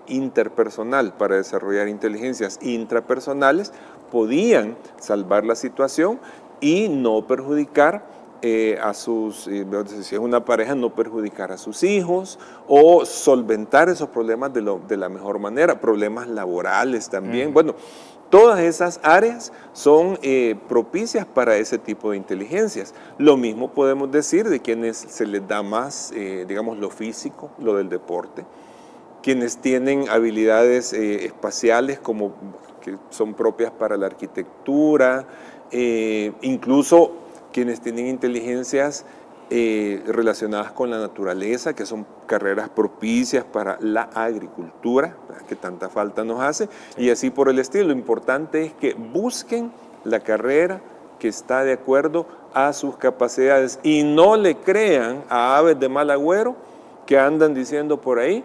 interpersonal para desarrollar inteligencias intrapersonales podían salvar la situación y no perjudicar a sus, si es una pareja, no perjudicar a sus hijos o solventar esos problemas de la mejor manera, problemas laborales también. Bueno, todas esas áreas son propicias para ese tipo de inteligencias. Lo mismo podemos decir de quienes se les da más, digamos, lo físico, lo del deporte, quienes tienen habilidades espaciales como que son propias para la arquitectura, incluso quienes tienen inteligencias relacionadas con la naturaleza, que son carreras propicias para la agricultura, que tanta falta nos hace, y así por el estilo. Lo importante es que busquen la carrera que está de acuerdo a sus capacidades y no le crean a aves de mal agüero que andan diciendo por ahí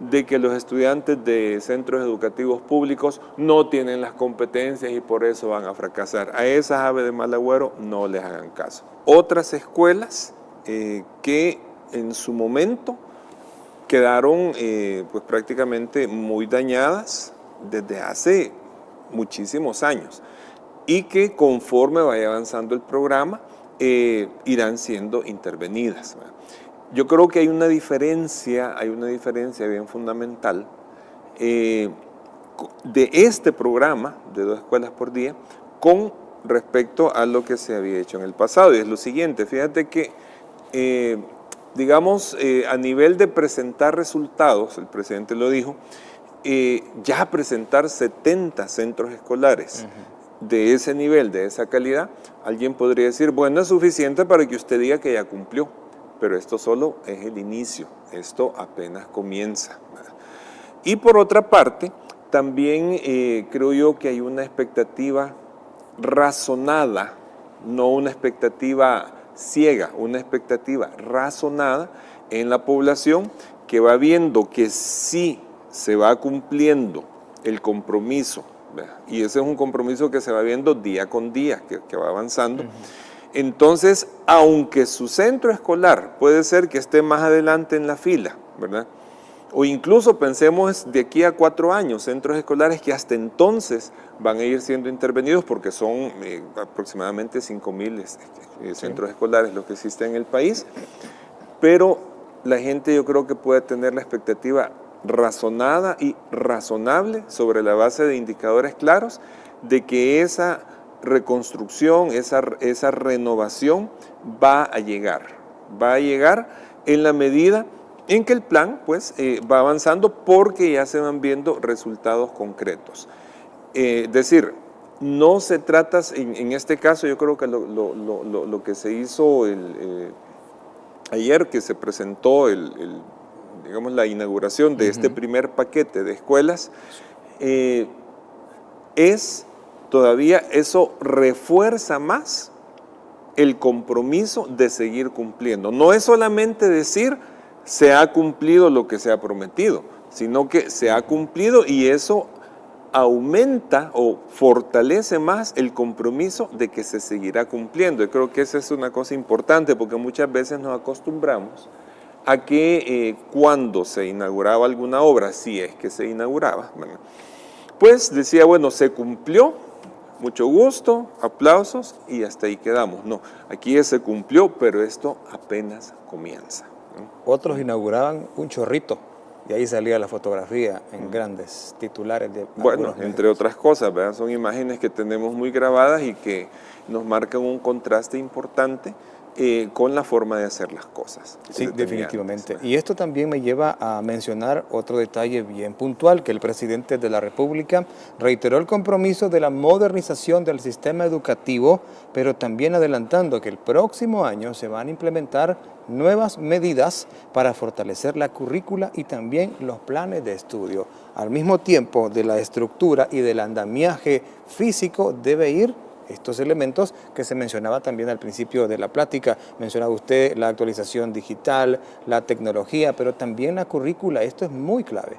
de que los estudiantes de centros educativos públicos no tienen las competencias y por eso van a fracasar. A esas aves de mal agüero no les hagan caso. Otras escuelas que en su momento quedaron pues prácticamente muy dañadas desde hace muchísimos años y que conforme vaya avanzando el programa irán siendo intervenidas. Yo creo que hay una diferencia bien fundamental de este programa de 2 escuelas por día con respecto a lo que se había hecho en el pasado. Y es lo siguiente, fíjate que, digamos, a nivel de presentar resultados, el presidente lo dijo, ya presentar 70 centros escolares de ese nivel, de esa calidad, alguien podría decir, bueno, es suficiente para que usted diga que ya cumplió. Pero esto solo es el inicio, esto apenas comienza. Y por otra parte, también creo yo que hay una expectativa razonada, no una expectativa ciega, una expectativa razonada en la población que va viendo que sí se va cumpliendo el compromiso, ¿verdad? Y ese es un compromiso que se va viendo día con día, que va avanzando. Entonces, aunque su centro escolar puede ser que esté más adelante en la fila, ¿verdad? O incluso pensemos de aquí a 4 años, centros escolares que hasta entonces van a ir siendo intervenidos porque son aproximadamente 5,000 centros escolares los que existen en el país, pero la gente yo creo que puede tener la expectativa razonada y razonable sobre la base de indicadores claros de que esa reconstrucción, esa renovación va a llegar en la medida en que el plan pues, va avanzando porque ya se van viendo resultados concretos. Es decir, no se trata, en este caso yo creo que lo que se hizo ayer que se presentó digamos, la inauguración de este primer paquete de escuelas, todavía eso refuerza más el compromiso de seguir cumpliendo. No es solamente decir se ha cumplido lo que se ha prometido, sino que se ha cumplido y eso aumenta o fortalece más el compromiso de que se seguirá cumpliendo. Yo creo que esa es una cosa importante porque muchas veces nos acostumbramos a que cuando se inauguraba alguna obra, si es que se inauguraba, ¿verdad?, pues decía, bueno, se cumplió, mucho gusto, aplausos y hasta ahí quedamos. No, aquí se cumplió, pero esto apenas comienza, ¿no? Otros inauguraban un chorrito y ahí salía la fotografía en grandes titulares de bueno, entre otras cosas, ¿verdad? Son imágenes que tenemos muy grabadas y que nos marcan un contraste importante con la forma de hacer las cosas. Sí, definitivamente. Y esto también me lleva a mencionar otro detalle bien puntual, que el presidente de la República reiteró el compromiso de la modernización del sistema educativo, pero también adelantando que el próximo año se van a implementar nuevas medidas para fortalecer la currícula y también los planes de estudio. Al mismo tiempo de la estructura y del andamiaje físico debe ir estos elementos que se mencionaba también al principio de la plática. Mencionaba usted la actualización digital, la tecnología, pero también la currícula. Esto es muy clave.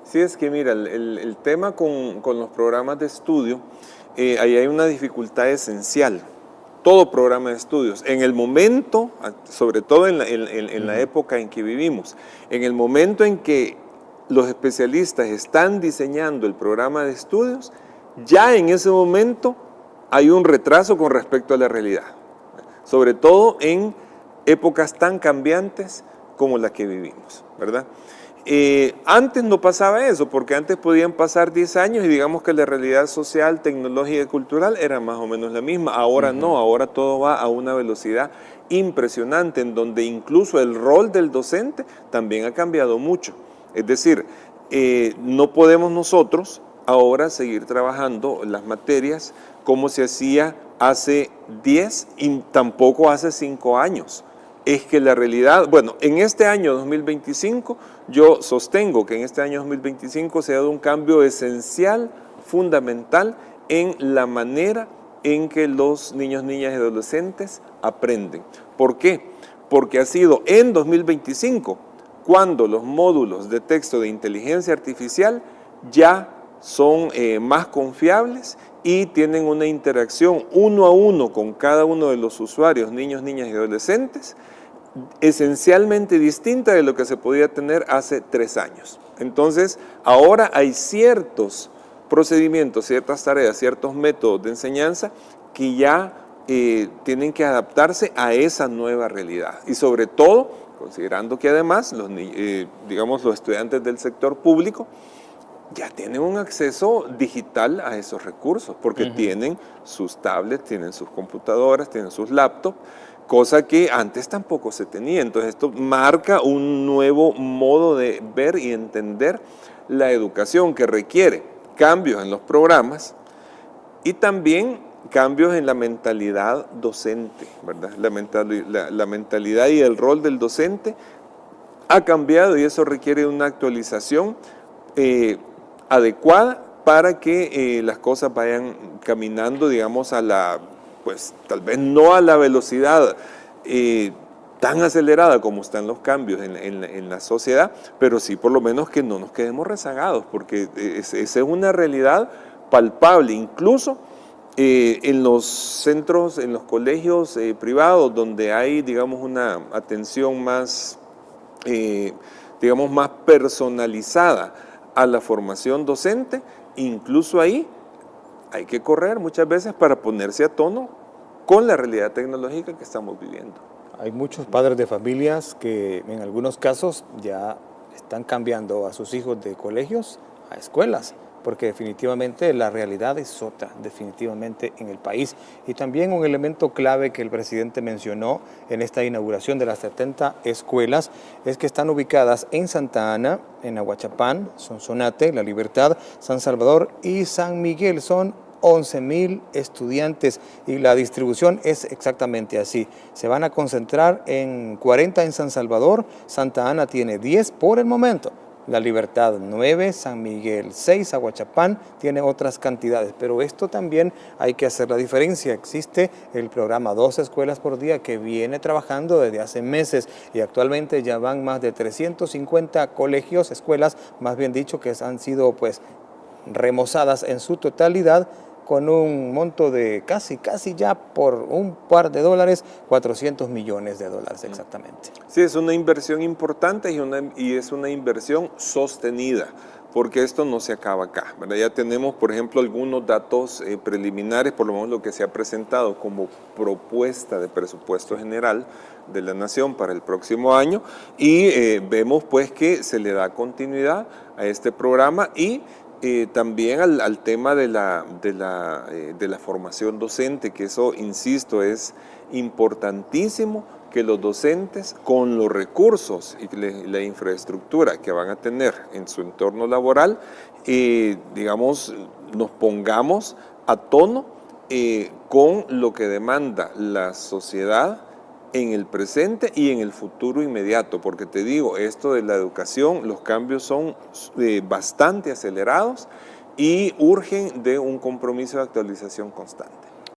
Sí, es que mira, el tema con los programas de estudio, ahí hay una dificultad esencial. Todo programa de estudios, en el momento, sobre todo en la época en que vivimos, en el momento en que los especialistas están diseñando el programa de estudios, ya en ese momento hay un retraso con respecto a la realidad, sobre todo en épocas tan cambiantes como la que vivimos, ¿verdad? Antes no pasaba eso, porque antes podían pasar 10 años y digamos que la realidad social, tecnológica y cultural era más o menos la misma. Ahora no, ahora todo va a una velocidad impresionante, en donde incluso el rol del docente también ha cambiado mucho. Es decir, no podemos nosotros ahora seguir trabajando las materias como se hacía hace 10 y tampoco hace 5 años. Es que la realidad, bueno, en este año 2025, yo sostengo que en este año 2025 se ha dado un cambio esencial, fundamental, en la manera en que los niños, niñas y adolescentes aprenden. ¿Por qué? Porque ha sido en 2025 cuando los módulos de texto de inteligencia artificial ya son más confiables y tienen una interacción uno a uno con cada uno de los usuarios, niños, niñas y adolescentes, esencialmente distinta de lo que se podía tener hace 3 años. Entonces, ahora hay ciertos procedimientos, ciertas tareas, ciertos métodos de enseñanza que ya tienen que adaptarse a esa nueva realidad. Y sobre todo, considerando que además los estudiantes del sector público ya tienen un acceso digital a esos recursos, porque tienen sus tablets, tienen sus computadoras, tienen sus laptops, cosa que antes tampoco se tenía. Entonces esto marca un nuevo modo de ver y entender la educación, que requiere cambios en los programas y también cambios en la mentalidad docente, ¿verdad? La mentalidad y el rol del docente ha cambiado y eso requiere una actualización adecuada para que las cosas vayan caminando, digamos, pues tal vez no a la velocidad tan acelerada como están los cambios en la sociedad, pero sí por lo menos que no nos quedemos rezagados, porque esa es una realidad palpable, incluso en los centros, en los colegios privados, donde hay, digamos, una atención más, digamos, más personalizada a la formación docente, incluso ahí hay que correr muchas veces para ponerse a tono con la realidad tecnológica que estamos viviendo. Hay muchos padres de familias que en algunos casos ya están cambiando a sus hijos de colegios a escuelas, porque definitivamente la realidad es otra, definitivamente en el país. Y también un elemento clave que el presidente mencionó en esta inauguración de las 70 escuelas es que están ubicadas en Santa Ana, en Aguachapán, Sonsonate, La Libertad, San Salvador y San Miguel. Son 11,000 estudiantes y la distribución es exactamente así. Se van a concentrar en 40 en San Salvador, Santa Ana tiene 10 por el momento. La Libertad 9, San Miguel 6, Aguachapán tiene otras cantidades, pero esto también hay que hacer la diferencia. Existe el programa 2 escuelas por día que viene trabajando desde hace meses y actualmente ya van más de 350 colegios, escuelas, más bien dicho, que han sido pues remozadas en su totalidad con un monto de casi ya por un par de dólares, $400 millones exactamente. Sí, es una inversión importante y es una inversión sostenida, porque esto no se acaba acá, ¿verdad? Ya tenemos, por ejemplo, algunos datos preliminares, por lo menos lo que se ha presentado como propuesta de presupuesto general de la Nación para el próximo año, y vemos pues que se le da continuidad a este programa y también al tema de la formación docente, que eso, insisto, es importantísimo que los docentes, con los recursos y la infraestructura que van a tener en su entorno laboral, digamos, nos pongamos a tono con lo que demanda la sociedad en el presente y en el futuro inmediato, porque te digo, esto de la educación, los cambios son bastante acelerados y urgen de un compromiso de actualización constante.